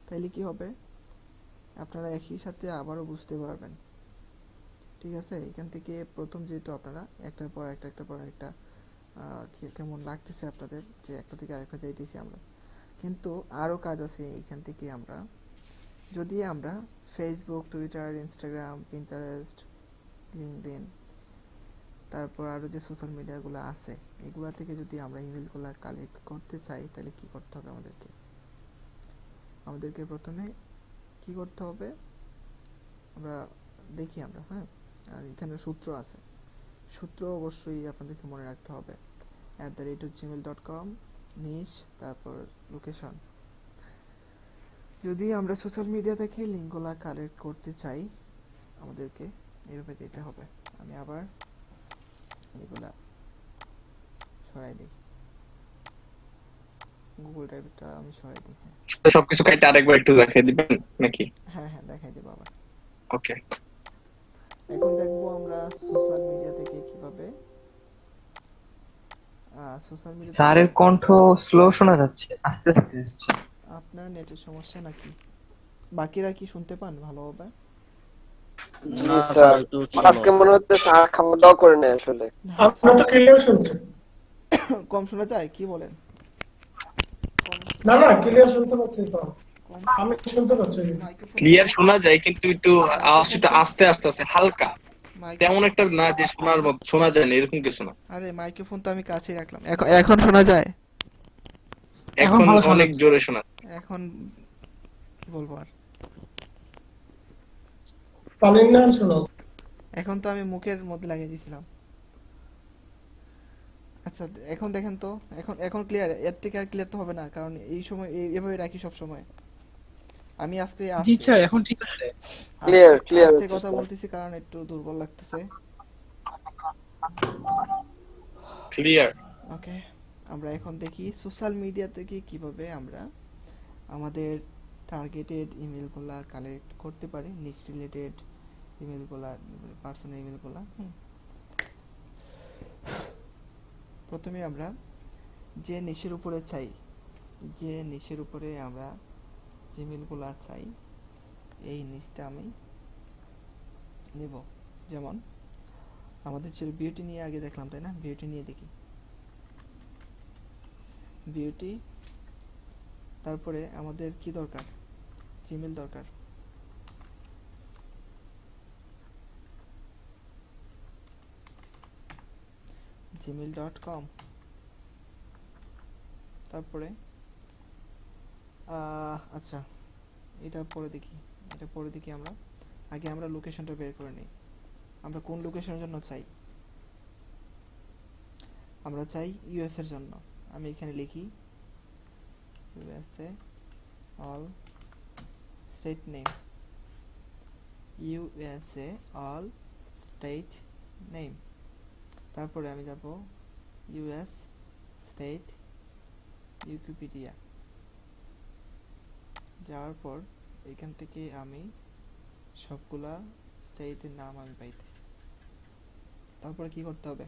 তাইলে কি হবে আপনারা একই সাথে আবারও বুঝতে পারবেন, ঠিক আছে? এখান থেকে প্রথম যেহেতু আপনারা একটার পর একটা কেমন লাগতেছে আপনাদের যে একটা থেকে আরেকটা যাইতেছি আমরা, কিন্তু আরও কাজ আছে। এখান থেকে আমরা যদি আমরা Facebook, Twitter, Instagram, Pinterest, LinkedIn, তারপর আরও যে সোশ্যাল মিডিয়াগুলো আছে, এগুলা থেকে যদি আমরা ইমেলগুলো কালেক্ট করতে চাই, তাহলে কি করতে হবে আমাদেরকে প্রথমে কি করতে হবে আমরা দেখি আমরা। হ্যাঁ, আর এখানে সূত্র আছে, সূত্র অবশ্যই আপনাদেরকে মনে রাখতে হবে। @gmail.com, নিশ, তারপর লোকেশন। যদি আমরা সোশ্যাল মিডিয়া থেকে লিঙ্কগুলো কালেক্ট করতে চাই, আমাদেরকে এইভাবে যেতে হবে। আমি আবার এগুলা সরাই দিই, গুগল ড্রাইভটা আমি সরাই দিই। হ্যাঁ, সবকিছু কাইতে আরেকবার একটু দেখাই দিবেন নাকি? হ্যাঁ দেখাই দেবো আবার। ওকে, এখন দেখবো আমরা সোশ্যাল মিডিয়া থেকে কিভাবে স্যারের কণ্ঠ স্লো শোনা যাচ্ছে, আস্তে আস্তে আসছে। আপনার নেটের সমস্যা নাকি? বাকিরা কি শুনতে পান ভালোভাবে? জি স্যার, আজকে মনে হচ্ছে স্যার খাওয়া দাওয়া করে নেয় আসলে। আপনারা তো ক্লিয়ার শুনছেন? কম শোনা যায় কি বলেন? না ক্লিয়ার শুনতে পাচ্ছি তো, আমি শুনতে পাচ্ছি। ক্লিয়ার শোনা যায়, কিন্তু একটু আওয়াজটা আস্তে আস্তে আছে, হালকা, তেমন একটা না যে শোনা যায় না এরকম কিছু না। আরে মাইক্রোফোন তো আমি কাছেই রাখলাম। এখন শোনা যায়? এখন ভালো শোনা অনেক জোরে শোনা এখন কি বলবো আর, পানির না শোনাও। এখন তো আমি মুখের মধ্যে লাগিয়ে দিয়েছিলাম। আচ্ছা এখন দেখেন তো, এখন ক্লিয়ার? এর থেকে আর ক্লিয়ার তো হবে না, কারণ এই সময় এভাবে রাখি সব সময়। আমি আজকে জি স্যার এখন ঠিক আছে। ক্লিয়ার আস্তে আছে কথা স্যার। বলতেছি কারণ একটু দুর্বল লাগতেছে। ক্লিয়ার। ওকে, আমরা এখন দেখি সোশ্যাল মিডিয়া থেকে কিভাবে আমরা আমাদের টার্গেটেড ইমেলগুলা কালেক্ট করতে পারি, নিচ রিলেটেড ইমেলগুলা, পার্সোনাল ইমেলগুলা। প্রথমে আমরা যে নিশের উপরে চাই, যে নিশের উপরে আমরা জিমেলগুলা চাই, এই নিচটা আমি নেব। যেমন আমাদের ছিল বিউটি নিয়ে আগে দেখলাম, তাই না? বিউটি নিয়ে দেখি, বিউটি। তারপরে আমাদের কি দরকার? জিমেল দরকার। gmail.com। তারপরে আচ্ছা এটা পরে দেখি, আমরা আগে আমরা লোকেশনটা বের করে নিই। আমরা কোন লোকেশনের জন্য চাই? আমরা চাই ইউএস এর জন্য। আমি এখানে লিখি USA all state name, USA all state name. তারপরে আমি যাব ইউএস স্টেট উইকিপিডিয়া। যাওয়ার পর এখান থেকে আমি সবগুলা স্টেটের নাম আমি পাইতেছি। তারপরে কি করতে হবে?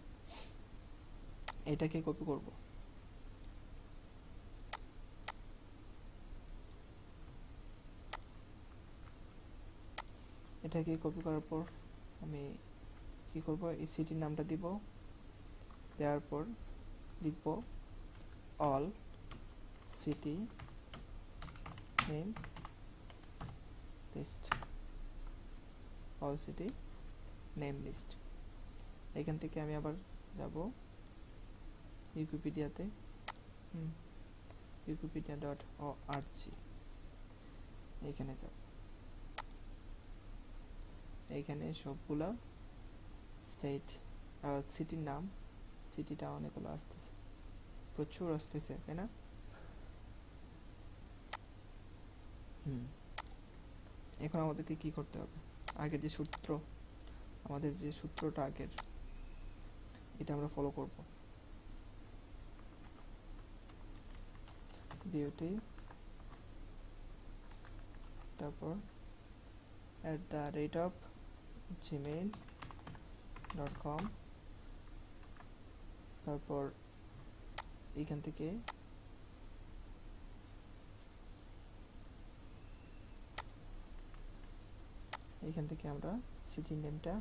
এটাকে কপি করব, এটাকে কপি করার পর আমি কি করব? এই সিটির নামটা দিব, দেওয়ার পর লিখব all city name list, all city name list. এখান থেকে আমি আবার যাব উইকিপিডিয়াতে, wikipedia.org, এখানে যাব। এইখানে সবগুলা স্টেট সিটির নাম, সিটিটা অনেকগুলো আসতেছে, প্রচুর আসতেছে, তাই না? এখন আমাদেরকে কি করতে হবে? আগের যে সূত্র, আমাদের যে সূত্রটা আগের, এটা আমরা ফলো করব। বিউটি, তারপর @gmail.com, তারপর এখান থেকে আমরা সিটি নেমটা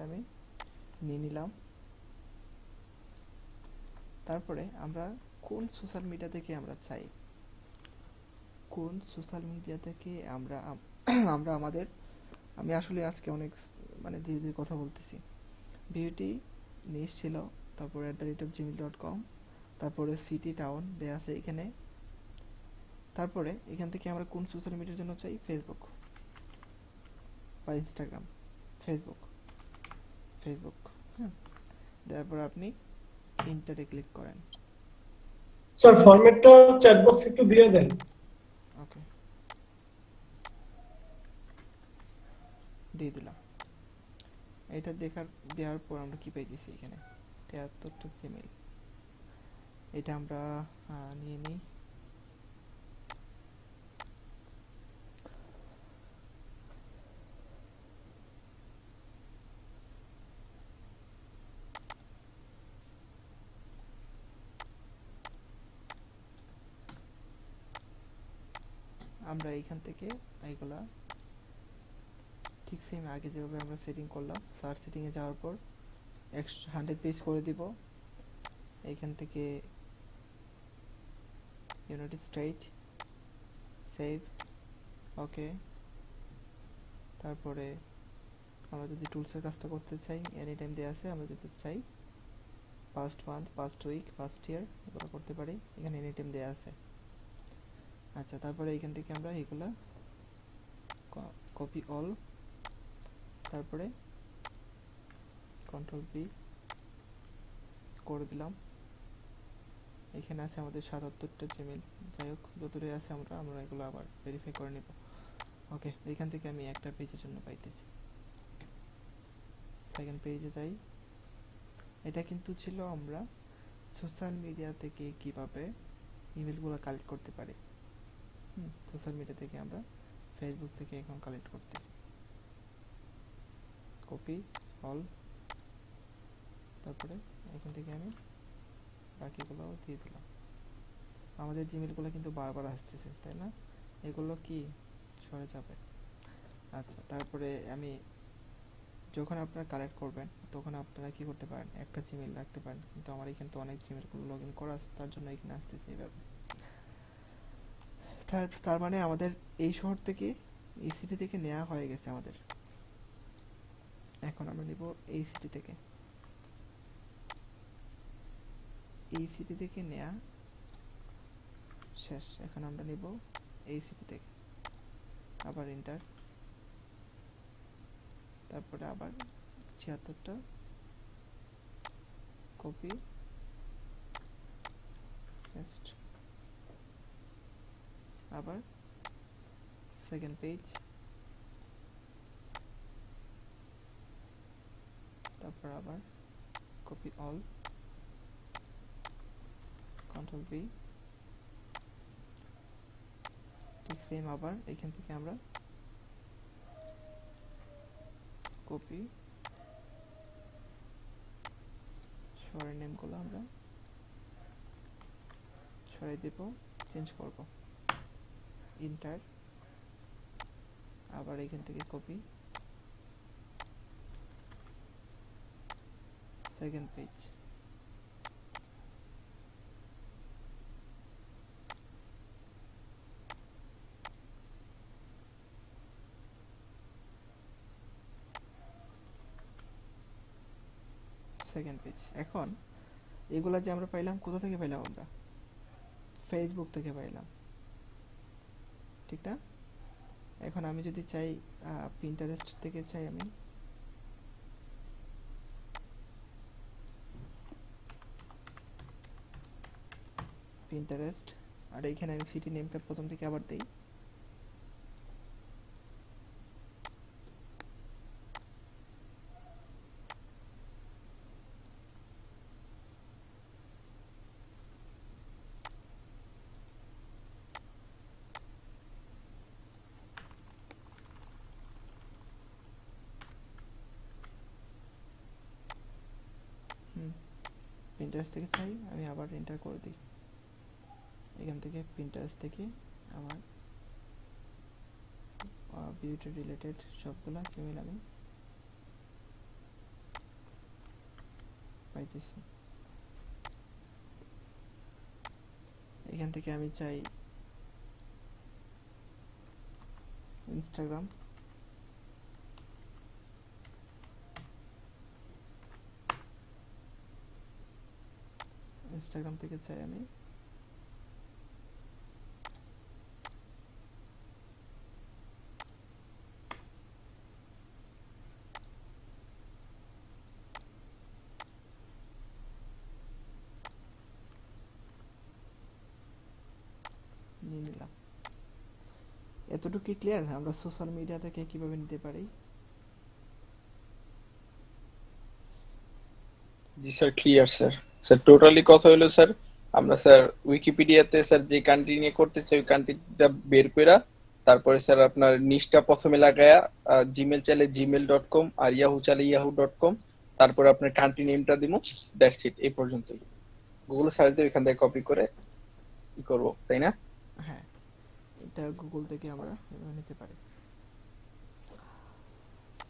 আমি নিয়ে নিলাম। তারপরে আমরা কোন সোশ্যাল মিডিয়া থেকে আমরা চাই, কোন সোশ্যাল মিডিয়া থেকে আমরা আমাদের, আমি আসলে আজকে অনেক মানে ধীরে ধীরে কথা বলতেছি। বিউটি নিশ ছিল, তারপরে @gmail.com, তারপরে সিটি টাউন দেয়া আছে এখানে। তারপরে এখান থেকে আমরা কোন সোশ্যাল মিডিয়ার জন্য চাই? ফেসবুক বা ইনস্টাগ্রাম। ফেসবুক, হ্যাঁ। তারপর আপনি ইন্টারে ক্লিক করেন। স্যার ফরম্যাটটা চ্যাট বক্স একটু দিয়ে দেন। ওকে, দিয়ে দিলাম। এটা দেওয়ার পর আমরা কি পাইতেছি? এখানে 73টা জিমেইল। এটা আমরা নিয়ে নিই। আমরা এইখান থেকে এইগুলা ঠিক সেম আগে যেভাবে আমরা সেটিং করলাম, সার্চ সেটিং এ যাওয়ার পর 100 পেজ করে দিব। এইখান থেকে ইউনাইটেড স্টেট সেভ ওকে। তারপরে আমরা যদি টুলসের কাজটা করতে চাই এনি টাইম দেওয়া আছে, আমরা যদি চাই past month, past week, past year এগুলো করতে পারি, এখানে এনি টাইম দেওয়া আছে। আচ্ছা, তারপরে এখান থেকে আমরা এগুলা কপি অল, তারপরে কন্ট্রোল পি করে দিলাম। এখানে আছে আমাদের 77টা জিমেল, যাই হোক যতটাই আছে আমরা এগুলো আবার ভেরিফাই করে নিব। ওকে, এখান থেকে আমি একটা পেজের জন্য পাইতেছি। সেকেন্ড পেজে যাই। এটা কিন্তু ছিল আমরা সোশ্যাল মিডিয়া থেকে কিভাবে ইমেলগুলো কালেক্ট করতে পারি। সোশ্যাল মিডিয়া থেকে আমরা ফেসবুক থেকে এখন কালেক্ট করতেছি। কপি অল, তারপরে এখান থেকে আমি বাকিগুলো দিয়ে দিলাম। আমাদের জিমেলগুলো কিন্তু বারবার আসতেছে, তাই না? এগুলো কি সরে যাবে। আচ্ছা, তারপরে আমি যখন আপনারা কালেক্ট করবেন তখন আপনারা কি করতে পারেন, একটা জিমেল রাখতে পারেন, কিন্তু আমার এখানে তো অনেক জিমেলগুলো লগ ইন করা আছে, তার জন্য এখানে আসতেছে এইভাবে। তার মানে আমাদের এই শহর থেকে, এই সিটি থেকে নেওয়া হয়ে গেছে আমাদের। এখন আমরা নিব এই সিটি থেকে, এই সিটি থেকে নেওয়া শেষ। এখন আমরা নিব এই সিটি থেকে, আবার এন্টার, তারপরে আবার 76টা কপি পেস্ট, আবার সেকেন্ড পেজ, তারপর আবার কপি অল, কন্ট্রোল ভি, ঠিক সেম আবার এখান থেকে আমরা কপি শহরের নেমগুলো আমরা সরাই দেব, চেঞ্জ করব, ইন্টার, আবার এখান থেকে copy, second page, second page. এখন এগুলা যে আমরা পাইলাম, কোথা থেকে পাইলাম? আমরা ফেসবুক থেকে পাইলাম, ঠিক না? এখন আমি যদি চাই পিন্টারেস্ট থেকে চাই, আমি পিন্টারেস্ট, আর এখানে আমি সিটি নেমটা প্রথম থেকে আবার দেই, পিন্টারেস্ট থেকে চাই, আমি আবার এন্টার করে দিই। এখান থেকে পিন্টারেস্ট থেকে আমার বিউটি রিলেটেড সবগুলা জিমেল আমি পাইতেছি। এখান থেকে আমি চাই ইনস্টাগ্রাম, ইনস্টাগ্রাম থেকে চাই আমি নিয়ে নিলাম। এতটুকু কি ক্লিয়ার আমরা সোশ্যাল মিডিয়া থেকে কিভাবে নিতে পারি? জি sir, clear sir. Sir totally কথা হলো স্যার, আমরা স্যার উইকিপিডিয়াতে স্যার যে কান্ট্রি নিয়ে করতে চাই ওই কান্ট্রিটা বের কইরা তারপরে স্যার আপনার নিচটা প্রথমে লাগায়া জিমেল চাইলে gmail.com আর ইয়াহু চাইলে yahoo.com, তারপরে আপনার কান্ট্রি নেমটা দিমু, দ্যাটস ইট। এই পর্যন্তই। গুগল সার্চ দিয়ে এখান থেকে কপি করে কি করব, তাই না? হ্যাঁ, এটা গুগল থেকে আমরা নিতে পারি।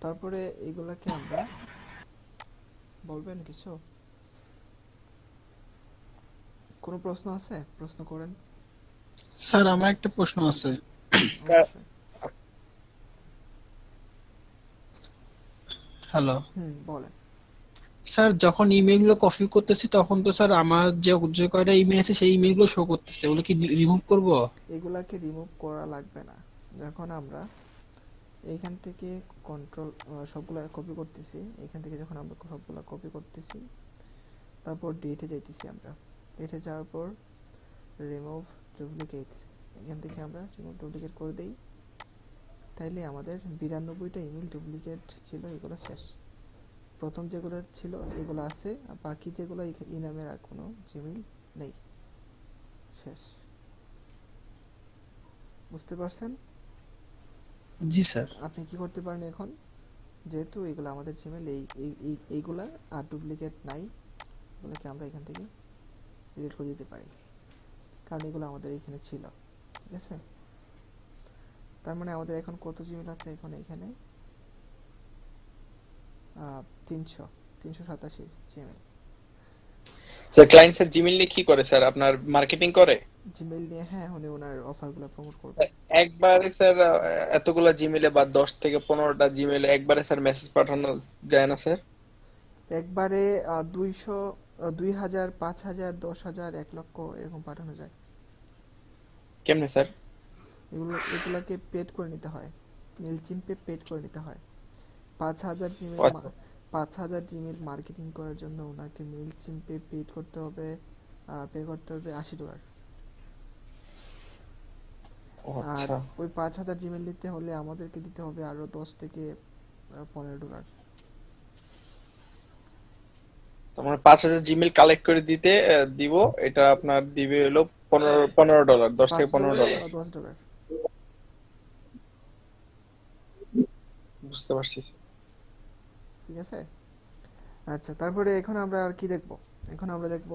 তারপরে এগুলাকে আমরা বলবেন কিছু? কোনো প্রশ্ন আছে? প্রশ্ন করেন স্যার। আমার একটা প্রশ্ন আছে। হ্যালো বলেন। স্যার, যখন ইমেইলগুলো কপি করতেছি তখন তো স্যার আমার যে যে কয়টা ইমেল আছে সেই ইমেইলগুলো শো করতেছে, ওগুলো কি রিমুভ করব? এগুলাকে রিমুভ করা লাগবে না। যখন আমরা এইখান থেকে কন্ট্রোল সবগুলা কপি করতেছি, এখান থেকে যখন আমরা সবগুলা কপি করতেছি, তারপর ডেটে যাইতেছি, আমরা ডেটে যাওয়ার পর রিমুভ ডুপ্লিকেটস, এখান থেকে আমরা রিমুভ ডুপ্লিকেট করে দেই, তাইলে আমাদের 92টা ইমেল ডুপ্লিকেট ছিল, এগুলো শেষ। প্রথম যেগুলো ছিল এগুলো আছে, আর বাকি যেগুলো এই নামের আর কোনো জিমেইল নেই, শেষ। বুঝতে পারছেন? জি স্যার। আপনি কি করতে পারেন এখন, যেহেতু এগুলো আমাদের জিমেইল, এইগুলা আর ডুপ্লিকেট নাই, এগুলোকে আমরা এখান থেকে ডিলিট করে দিতে পারি, কারণ এগুলো আমাদের এখানে ছিল। ঠিক আছে, তার মানে আমাদের এখন কত জিমেইল আছে, এখন এখানে 387 Gmail. Sir client sir Gmail নিয়ে কি করে স্যার? আপনার মার্কেটিং করে জিমেইল নিয়ে? হ্যাঁ, উনি ওনার অফারগুলো প্রমোট করবে। একবারে স্যার এতগুলা জিমেইলে বা 10 থেকে 15টা জিমেইলে একবারে স্যার মেসেজ পাঠানো যায় না স্যার? একবারে 200, 2000, 5000, 10,000, 1 লক্ষ এরকম পাঠানো যায়। কেমনে স্যার? এগুলাকে পেড করে নিতে হয়, মেইলচিম্পে পেড করে নিতে হয়। 5000 জিমেইল মার্কেটিং করার জন্য ওনাকে মেইলচিম্পে পেড করতে হবে, পে করতে হবে $80। আর ওই 5000 জিমেইল নিতে হলে আমাদেরকে দিতে হবে আরো 10 থেকে $15। তোমার 5000 জিমেইল কালেক্ট করে দিতে দিব, এটা আপনার দিবে হলো $15, 10 থেকে $15। $10। বুঝতে পারছি। ঠিক আছে, আচ্ছা। তারপরে এখন আমরা আর কি দেখব? এখন আমরা দেখব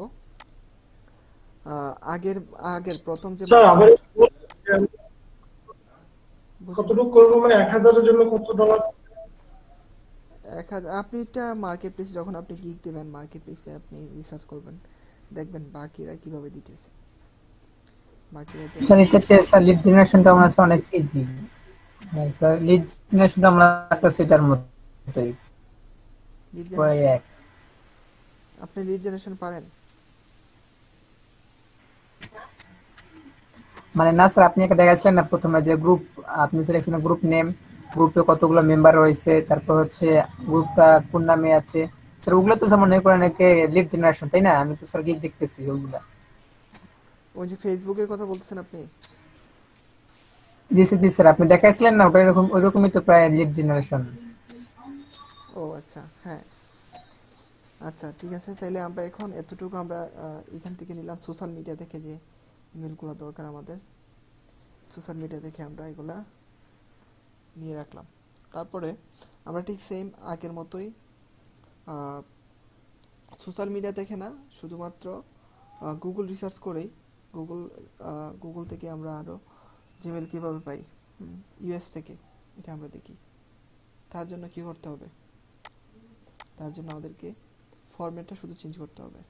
আগের প্রথম যে স্যার আবার কতটুকু করব, মানে 1000 এর জন্য কত ডলার? 1000 আপনি এটা মার্কেট প্লেস, যখন আপনি গিগ দিবেন মার্কেট প্লেসে আপনি রিসার্চ করবেন, দেখবেন বাকিরা কিভাবে দিতেছে। বাকিরা স্যার এটা স্যার লিড জেনারেশনটা আমরা অনেক ইজি। হ্যাঁ স্যার, লিড জেনারেশনটা আমরা একটা সেটার মতোই প্রায় এক। আপনি লিড জেনারেশন পারেন? মানে না স্যার, আপনি একটা দেখাচ্ছিলেন না প্রথমে যে গ্রুপ, আপনি সিলেকশন গ্রুপ নেম, গ্রুপে কতগুলো মেম্বার রয়েছে, তারপর হচ্ছে গ্রুপটা কোন নামে আছে স্যার, ওগুলো তো যেমন মনে করেন একে লিড জেনারেশন, তাই না? আমি তো স্যার গিগ দেখতেছি ওগুলা। ওই যে ফেসবুকের কথা বলতেছেন আপনি? জি স্যার, আপনি দেখাইছিলেন না, ওটা এরকম ওইরকমই তো প্রায় লিড জেনারেশন। ও আচ্ছা, হ্যাঁ আচ্ছা, ঠিক আছে। তাহলে আমরা এখন এতটুকু আমরা এখান থেকে নিলাম, সোশ্যাল মিডিয়া থেকে যে ইমেলগুলো দরকার আমাদের, সোশ্যাল মিডিয়া থেকে আমরা এগুলা নিয়ে রাখলাম। তারপরে আমরা ঠিক সেম আগের মতোই সোশ্যাল মিডিয়া থেকে না, শুধুমাত্র গুগল রিসার্চ করেই গুগল থেকে আমরা আরও জিমেল কীভাবে পাই, ইউএস থেকে, এটা আমরা দেখি। তার জন্য কি করতে হবে? তার জন্য আমাদেরকে ফরম্যাটটা শুধু চেঞ্জ করতে হবে।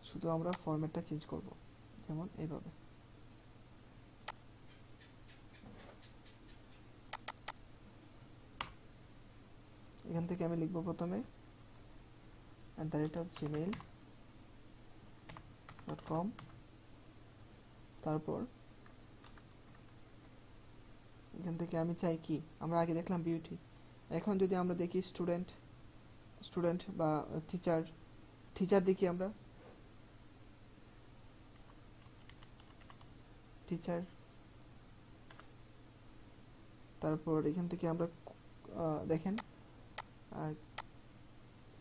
শুধু আমরা ফরম্যাটটা চেঞ্জ করব, যেমন এইভাবে। এখান থেকে আমি লিখব প্রথমে @gmail.com, তারপর এখান থেকে আমি চাই কি, আমরা আগে দেখলাম বিউটি, এখন যদি আমরা দেখি স্টুডেন্ট বা টিচার দেখি আমরা, টিচার। তারপর এখান থেকে আমরা দেখেন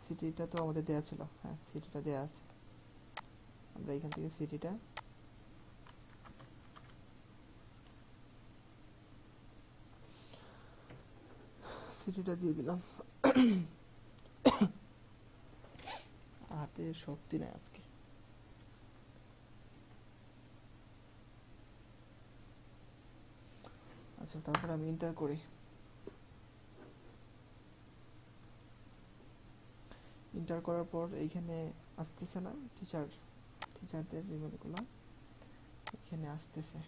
সিটিটা তো আমাদের দেয়া ছিল, হ্যাঁ সিটিটা দেয়া আছে, আমরা এখান থেকে সিটিটা দিয়ে দিলাম। হাতে শক্তি নাই আজকে। আচ্ছা, তারপর আমি এন্টার করি। এন্টার করার পর এইখানে আসতেছে না টিচারদের ইমেলগুলো, এখানে আসতেছে।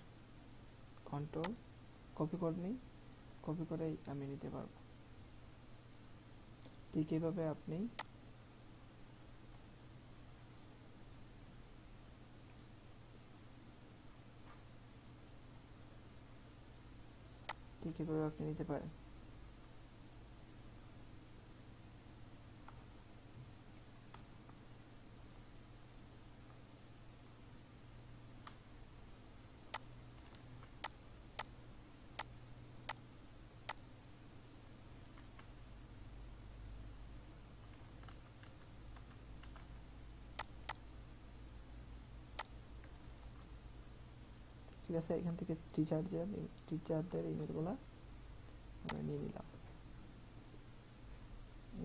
কন্ট্রোল কপি করে নিই, কপি করেই আমি নিতে পারবো। ঠিক এইভাবে আপনি নিতে পারেন। ঠিক আছে, এখান থেকে টিচারদের ইমেলগুলো আমরা নিয়ে নিলাম।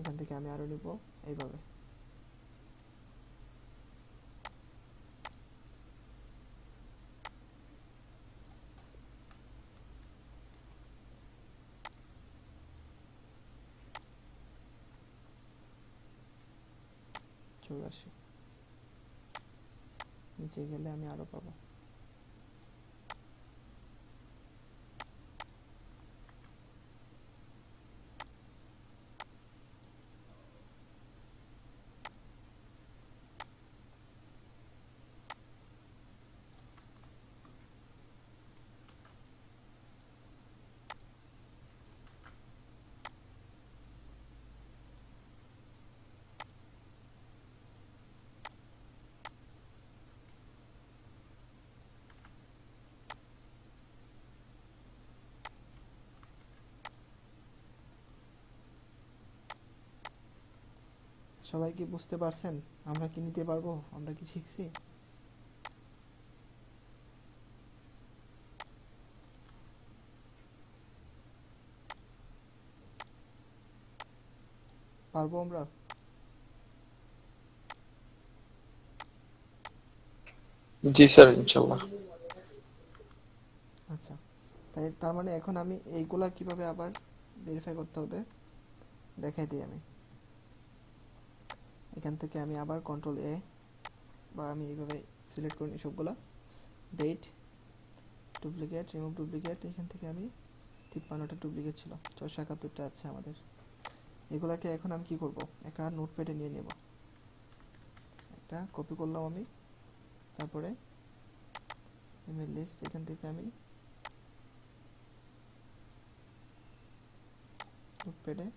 এখান থেকে আমি আরো নিব এইভাবে। চলে আসি, নিচে গেলে আমি আরো পাবো। সবাই কি বুঝতে পারছেন আমরা কি নিতে পারবো, আমরা কি শিখছি? পারবো আমরা? জি স্যার, ইনশাআল্লাহ। আচ্ছা, তার মানে এখন আমি এইগুলা কিভাবে আবার ভেরিফাই করতে হবে দেখাই দিই। আমি এখান থেকে আমি আবার কন্ট্রোল এ, বা আমি এইভাবে সিলেক্ট করে নিই সবগুলা, ডেট, ডুপ্লিকেট, রিমুভ ডুপ্লিকেট। এখান থেকে আমি 53টা ডুপ্লিকেট ছিল, 671টা আছে আমাদের। এগুলাকে এখন আমি কি করব, একটা নোটপ্যাডে নিয়ে নেব। একটা কপি করলাম আমি, তারপরে ইমেল লিস্ট, এখান থেকে আমি নোটপ্যাডে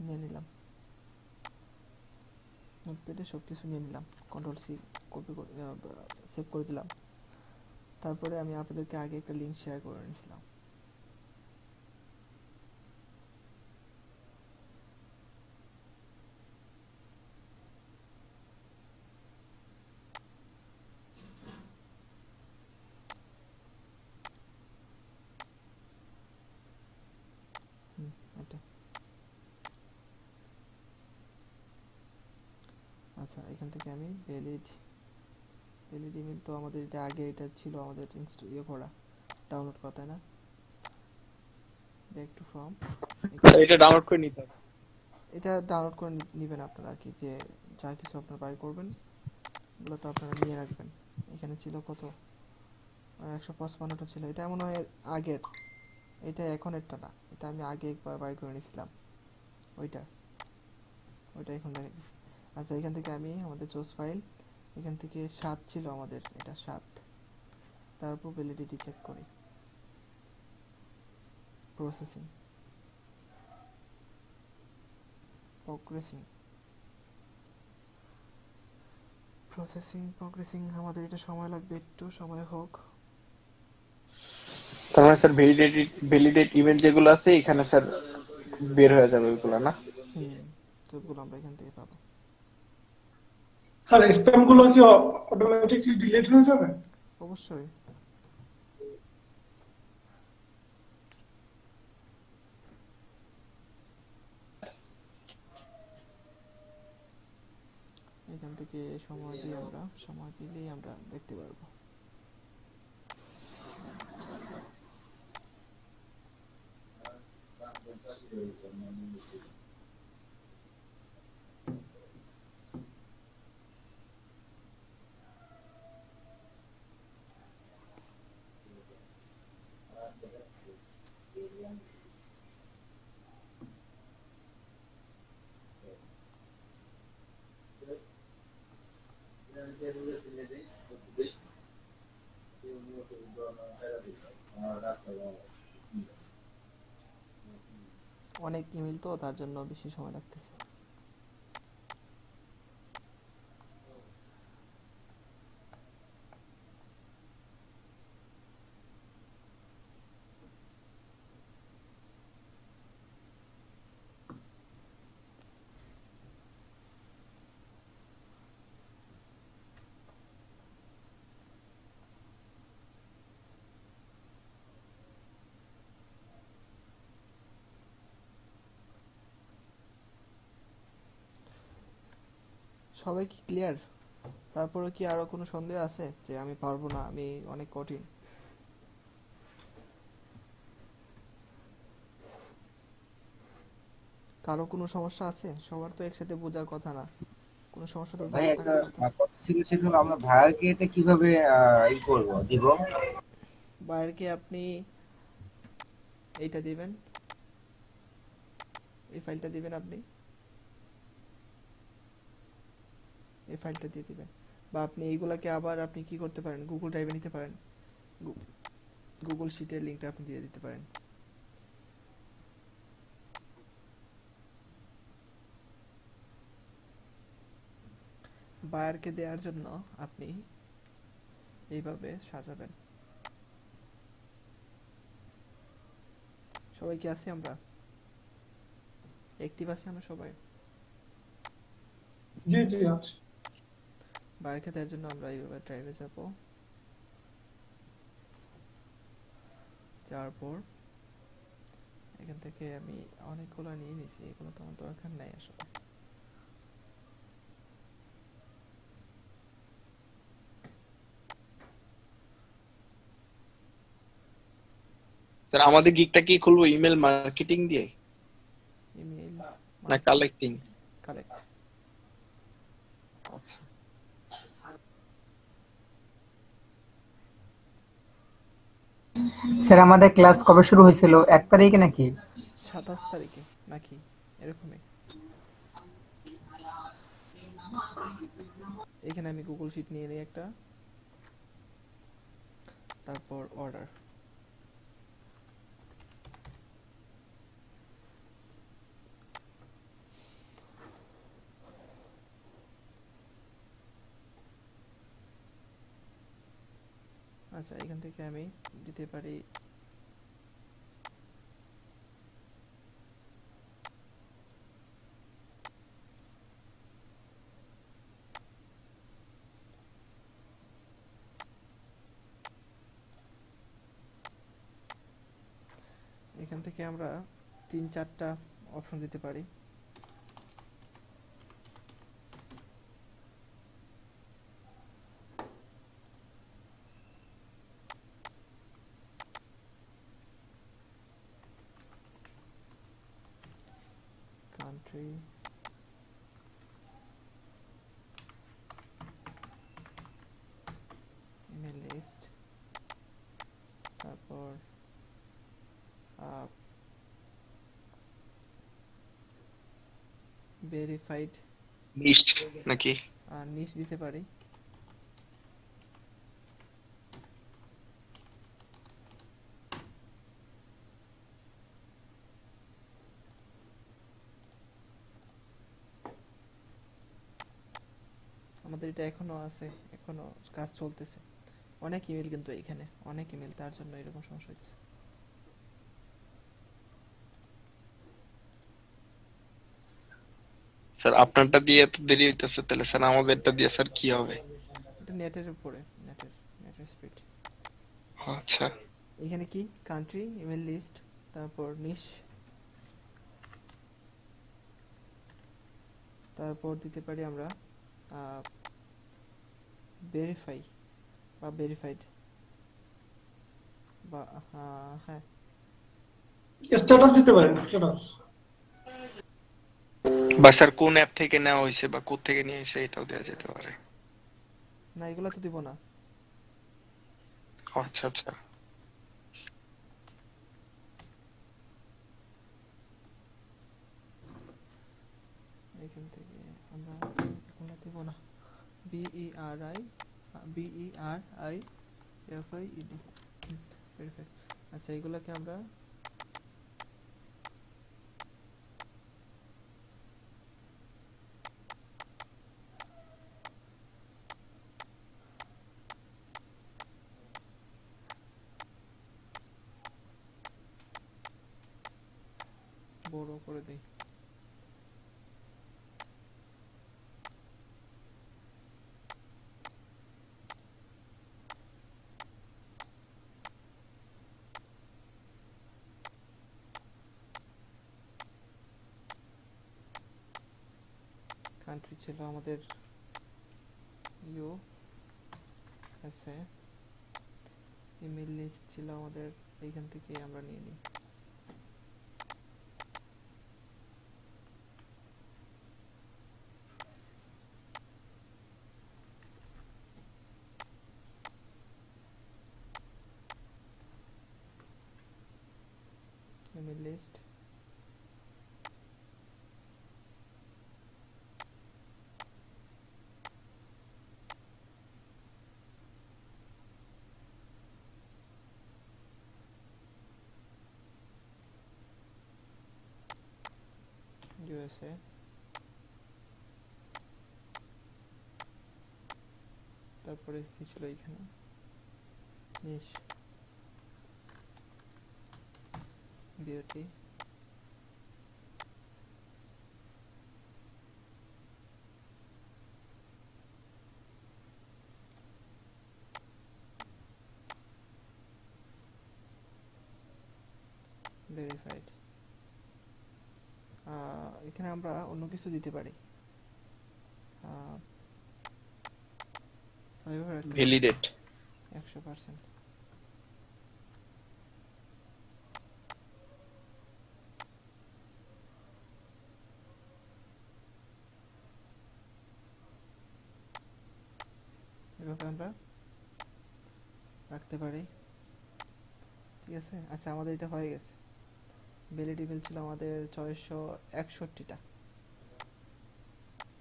নিয়ে নিলাম। নোটপ্যাডে সব কিছু নিয়ে নিলাম, কন্ট্রোল সি কপি করে সেভ করে দিলাম। তারপরে আমি আপনাদেরকে আগে একটা লিঙ্ক শেয়ার করে নিয়েছিলাম। এটা আচ্ছা, এখান থেকে আমি ভ্যালিড ইমেল, তো আমাদের এটা আগে এটা ছিল আমাদের করা, ডাউনলোড করা, তাই না? ব্যাক টু ফর্ম, এটা ডাউনলোড করে নিতে হবে। এটা ডাউনলোড করে নেবেন আপনারা আর কি, যে যা কিছু আপনারা বাই করবেন এগুলো তো আপনারা নিয়ে রাখবেন। এখানে ছিল কত, 155টা ছিল। এটা মনে হয় আগের, এটা এখন একটা না, এটা আমি আগে একবার বাই করে নিয়েছিলাম ওইটা এখন দেখা দিচ্ছি। আচ্ছা, এখান থেকে আমি আমাদের চুজ ফাইল, এখান থেকে 7 ছিল আমাদের, এটা 7। তারপর ভ্যালিডিটি চেক করি, প্রসেসিং প্রসেসিং আমাদের এটা সময় লাগবে, একটু সময় হোক। তার মানে স্যার ভ্যালিডেট ইমেল যেগুলো আছে এখানে স্যার বের হয়ে যাবে ওইগুলো, না? সবগুলো আমরা এখান থেকে পাবো। স্যার স্প্যাম গুলো কি অটোমেটিকলি ডিলিট হয়ে যাবে? অবশ্যই। এখান থেকে সময় দিলেই আমরা দেখতে পারবো। অনেক ইমেল তো তার জন্য বেশি সময় লাগতেছে। সবাই কি ক্লিয়ার? তারপরে কি আরো কোনো সন্দেহ আছে যে আমি পারবো না, আমি অনেক কঠিন? কারো কোনো সমস্যা আছে? সবার তো একসাথে বোঝার কথা না, কোনো সমস্যা তো ভাই একটা থাকার কথা। কথা ছিল, সেজন্য আমরা ভাইয়াকে এটা কিভাবে দিব? বাইরেকে আপনি এইটা দিবেন, এই ফাইলটা দিবেন, আপনি এই ফাইলটা দিয়ে দিবেন। বা আপনি এইগুলাকে আবার আপনি কি করতে পারেন, গুগল ড্রাইভে নিতে পারেন, গুগল শিটের লিঙ্কটা আপনি দিয়ে দিতে পারেন। বায়ারকে দেওয়ার জন্য আপনি এইভাবে সাজাবেন। সবাই কি আছি আমরা? অ্যাক্টিভ আছি আমরা সবাই? জি জি আছে। বায়ারকে দেওয়ার জন্য আমরা এইভাবে ড্রাইভে যাব, যাওয়ার পর এখান থেকে আমি অনেকগুলো নিয়ে নিছি, এগুলো তো আমার দরকার নাই আসলে। স্যার আমাদের গিগটা কি খুলবো ইমেল মার্কেটিং দিয়ে ইমেল না কালেক্টিং? কালেক্ট। আচ্ছা স্যার আমাদের ক্লাস কবে শুরু হয়েছিল? 1 তারিখে নাকি 27 তারিখে নাকি এরকমই। এখানে আমি গুগল শিট নিয়ে নিই একটা, তারপর অর্ডার। আচ্ছা এখান থেকে আমি দিতে পারি এখান থেকে আমরা 3-4টা অপশন দিতে পারি। কান্ট্রি, ইমেল লিস্ট, তারপর ভেরিফাইড লিস্ট নাকি নিশ দিতে পারি। আমাদের এটা এখনো আছে, এখনো কাজ চলতেছে। অনেক ইমেল কিন্তু এখানে অনেক ইমেল, তার জন্য এরকম সমস্যা হচ্ছে। স্যার আপনারটা দিয়ে এত দেরি হইতেছে, তাহলে স্যার আমাদেরটা দিয়ে স্যার কি হবে? এটা নেটের উপরে, নেটের স্পিড। আচ্ছা এখানে কি কান্ট্রি, ইমেল লিস্ট, তারপর নিশ, তারপর দিতে পারি আমরা ভেরিফাই বা ভেরিফাইড বা হ্যাঁ স্ট্যাটাস দিতে পারেন, স্ট্যাটাস। বা স্যার কোন অ্যাপ থেকে নেওয়া হয়েছে বা কোথা থেকে নিয়ে এসে এটাও দেওয়া যেতে পারে। না এগুলো তো দিব না। আচ্ছা আচ্ছা এখান থেকে আমরা এগুলো দিব না। BERIFIED verify. আচ্ছা এগুলোকে আমরা বড় করে দিই। কান্ট্রি ছিল আমাদের USA, ইমেল লিস্ট ছিল আমাদের এইখান থেকে আমরা নিয়ে নিই। ইমেল লিস্ট USA, তারপরে কি ছিল এখানে নিশ বিউটি, ভেরিফাইড। এখানে আমরা অন্য কিছু দিতে পারি, ভ্যালিডেট 100%। এভাবে আমরা রাখতে পারি, ঠিক আছে। আচ্ছা আমাদের এটা হয়ে গেছে। ভ্যালিড ইমেল ছিল আমাদের 661টা,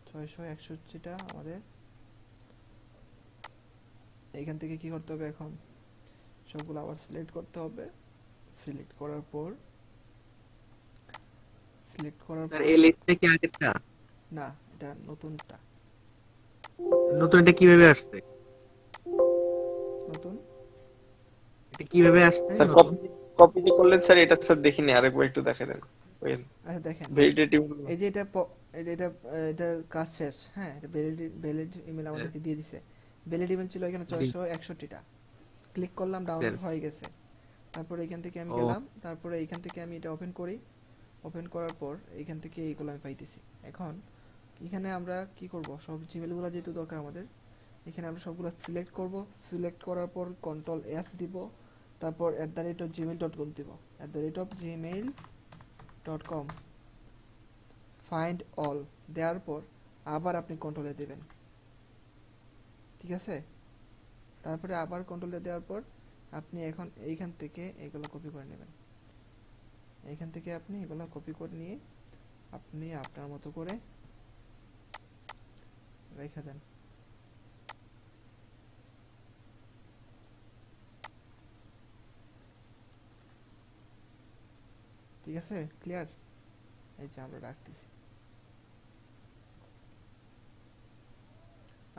661টা আমাদের। এইখান থেকে কি করতে হবে এখন, সবগুলো আবার সিলেক্ট করতে হবে। সিলেক্ট করার পর স্যার এই লিস্টটা কি আগেরটা? না এটা নতুনটা। নতুন এটা কিভাবে আসছে? নতুন এটা কিভাবে আসছে? স্যার কপি দিয়ে করলেন স্যার, এটা স্যার দেখিনি, আরেকবার একটু দেখে দেন। আচ্ছা দেখেন ভ্যালিডিটি এই যে এটা কাজ শেষ। হ্যাঁ এটা ভ্যালিড ইমেল আমাদেরকে দিয়ে দিছে। ভ্যালিড ইমেল ছিল এখানে 661টা। ক্লিক করলাম, ডাউনলোড হয়ে গেছে। তারপরে এখান থেকে আমি গেলাম, তারপরে এখান থেকে আমি এটা ওপেন করি। ওপেন করার পর এখান থেকে এইগুলো আমি পাইতেছি। এখন এখানে আমরা কি করব, সব জিমেলগুলো যেহেতু দরকার আমাদের, এখানে আমরা সবগুলো সিলেক্ট করব। সিলেক্ট করার পর কন্ট্রোল F দিব, তারপর @gmail.com দিব। @gmail.com ফাইন্ড অল দেওয়ার পর আবার আপনি কন্ট্রোলে দেবেন, ঠিক আছে। তারপরে আবার কন্ট্রোলে দেওয়ার পর আপনি এখন এইখান থেকে এগুলো কপি করে নেবেন। এইখান থেকে আপনি এগুলো কপি করে নিয়ে আপনি আপনার মতো করে রেখে দেন। ঠিক আছে, ক্লিয়ার? এই যে আমরা রাখতেছি।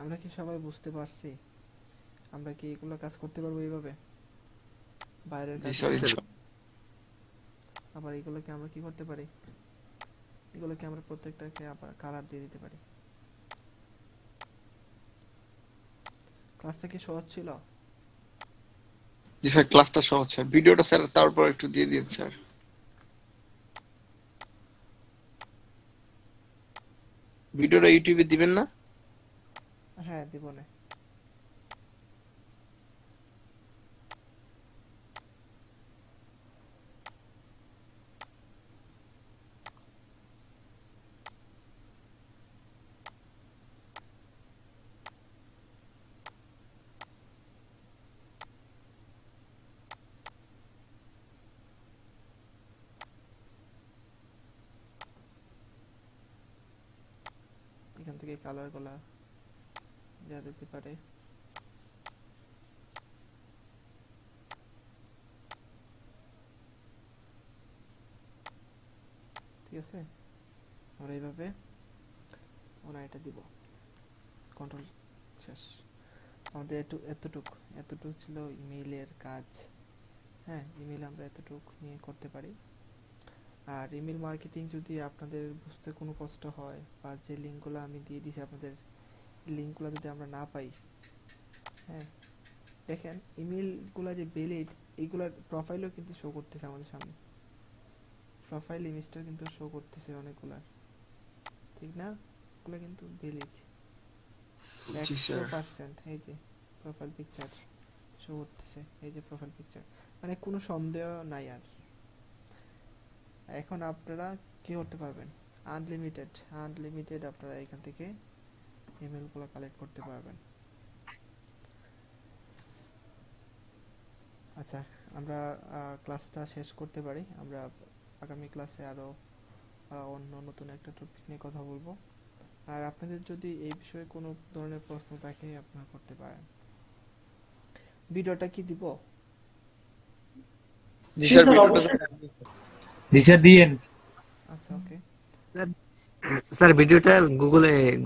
আমরা কি সবাই বুঝতে পারছি? আমরা কি এগুলো কাজ করতে পারবো এইভাবে বাইরের কাজ? আবার এগুলোকে আমরা কি করতে পারি, এগুলোকে আমরা প্রত্যেকটাকে আবার কালার দিয়ে দিতে পারি। ক্লাসটা কি সহজ ছিল? জি স্যার ক্লাসটা সহজ স্যার, ভিডিওটা স্যার তারপর একটু দিয়ে দিন স্যার। ভিডিওটা ইউটিউবে দিবেন না? হ্যাঁ দিব না। এখান থেকে কালার গুলা যা দিতে পারে। আছে, আমরা এইভাবে আমরা এটা দিব, কন্ট্রোল শেষ। আমাদের এতটুক ছিল ইমেইলের কাজ। হ্যাঁ, ইমেইল আমরা এতটুক নিয়ে করতে পারি। আর ইমেল মার্কেটিং যদি আপনাদের বুঝতে কোনো কষ্ট হয়, বা যে লিঙ্কগুলো আমি দিয়ে দিয়েছি আপনাদের, লিঙ্কগুলো যদি আমরা না পাই, হ্যাঁ দেখেন ইমেলগুলো যে ভ্যালিড, এইগুলার প্রোফাইলও কিন্তু শো করতেছে আমাদের সামনে, প্রোফাইল ইমেজটা কিন্তু শো করতেছে অনেকগুলার, ঠিক না? এগুলো কিন্তু ভ্যালিড 100%। এই যে প্রোফাইল পিকচার শো করতেছে, এই যে প্রোফাইল পিকচার, মানে কোনো সন্দেহ নাই আর। এখন আপনারা কি করতে পারবেন, আনলিমিটেড আপনারা এখান থেকে ইমেলগুলো কালেক্ট করতে পারবেন। আচ্ছা, আমরা ক্লাসটা শেষ করতে পারি। আমরা আগামী ক্লাসে আরো অন্য নতুন একটা টপিক নিয়ে কথা বলবো। আর আপনাদের যদি এই বিষয়ে কোনো ধরনের প্রশ্ন থাকে আপনারা করতে পারেন। ভিডিওটা কি দিব? জি স্যার, জি স্যার দিয়েন। আচ্ছা ওকে স্যার ভিডিওটা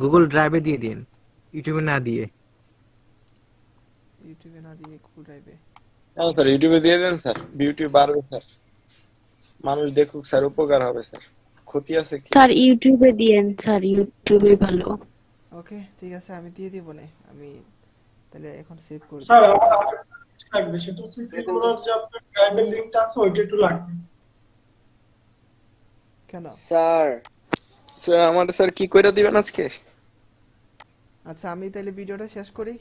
গুগল ড্রাইভে দিয়ে দিন, ইউটিউবে না দিয়ে। গুগল ড্রাইভে? হ্যাঁ স্যার, ইউটিউবে দিয়ে দেন স্যার, বিউটি বাড়বে স্যার, মানুষ দেখুক স্যার, উপকার হবে স্যার, ক্ষতি আছে কি? স্যার ইউটিউবে দিয়েন, স্যার ইউটিউবে ভালো। ওকে ঠিক আছে, আমি দিয়ে দিব না। আমি তাহলে এখন সেভ করে স্যার আমার আরেকটা জিনিস লাগবে, সেটা হচ্ছে ফিল্মোনার যে আপনার ড্রাইভের লিংকটা আছে ওইটা একটু লাগবে। কেন স্যার? স্যার আমার স্যার কি কইরা দিবেন আজকে? আচ্ছা আমি তাহলে ভিডিওটা শেষ করি।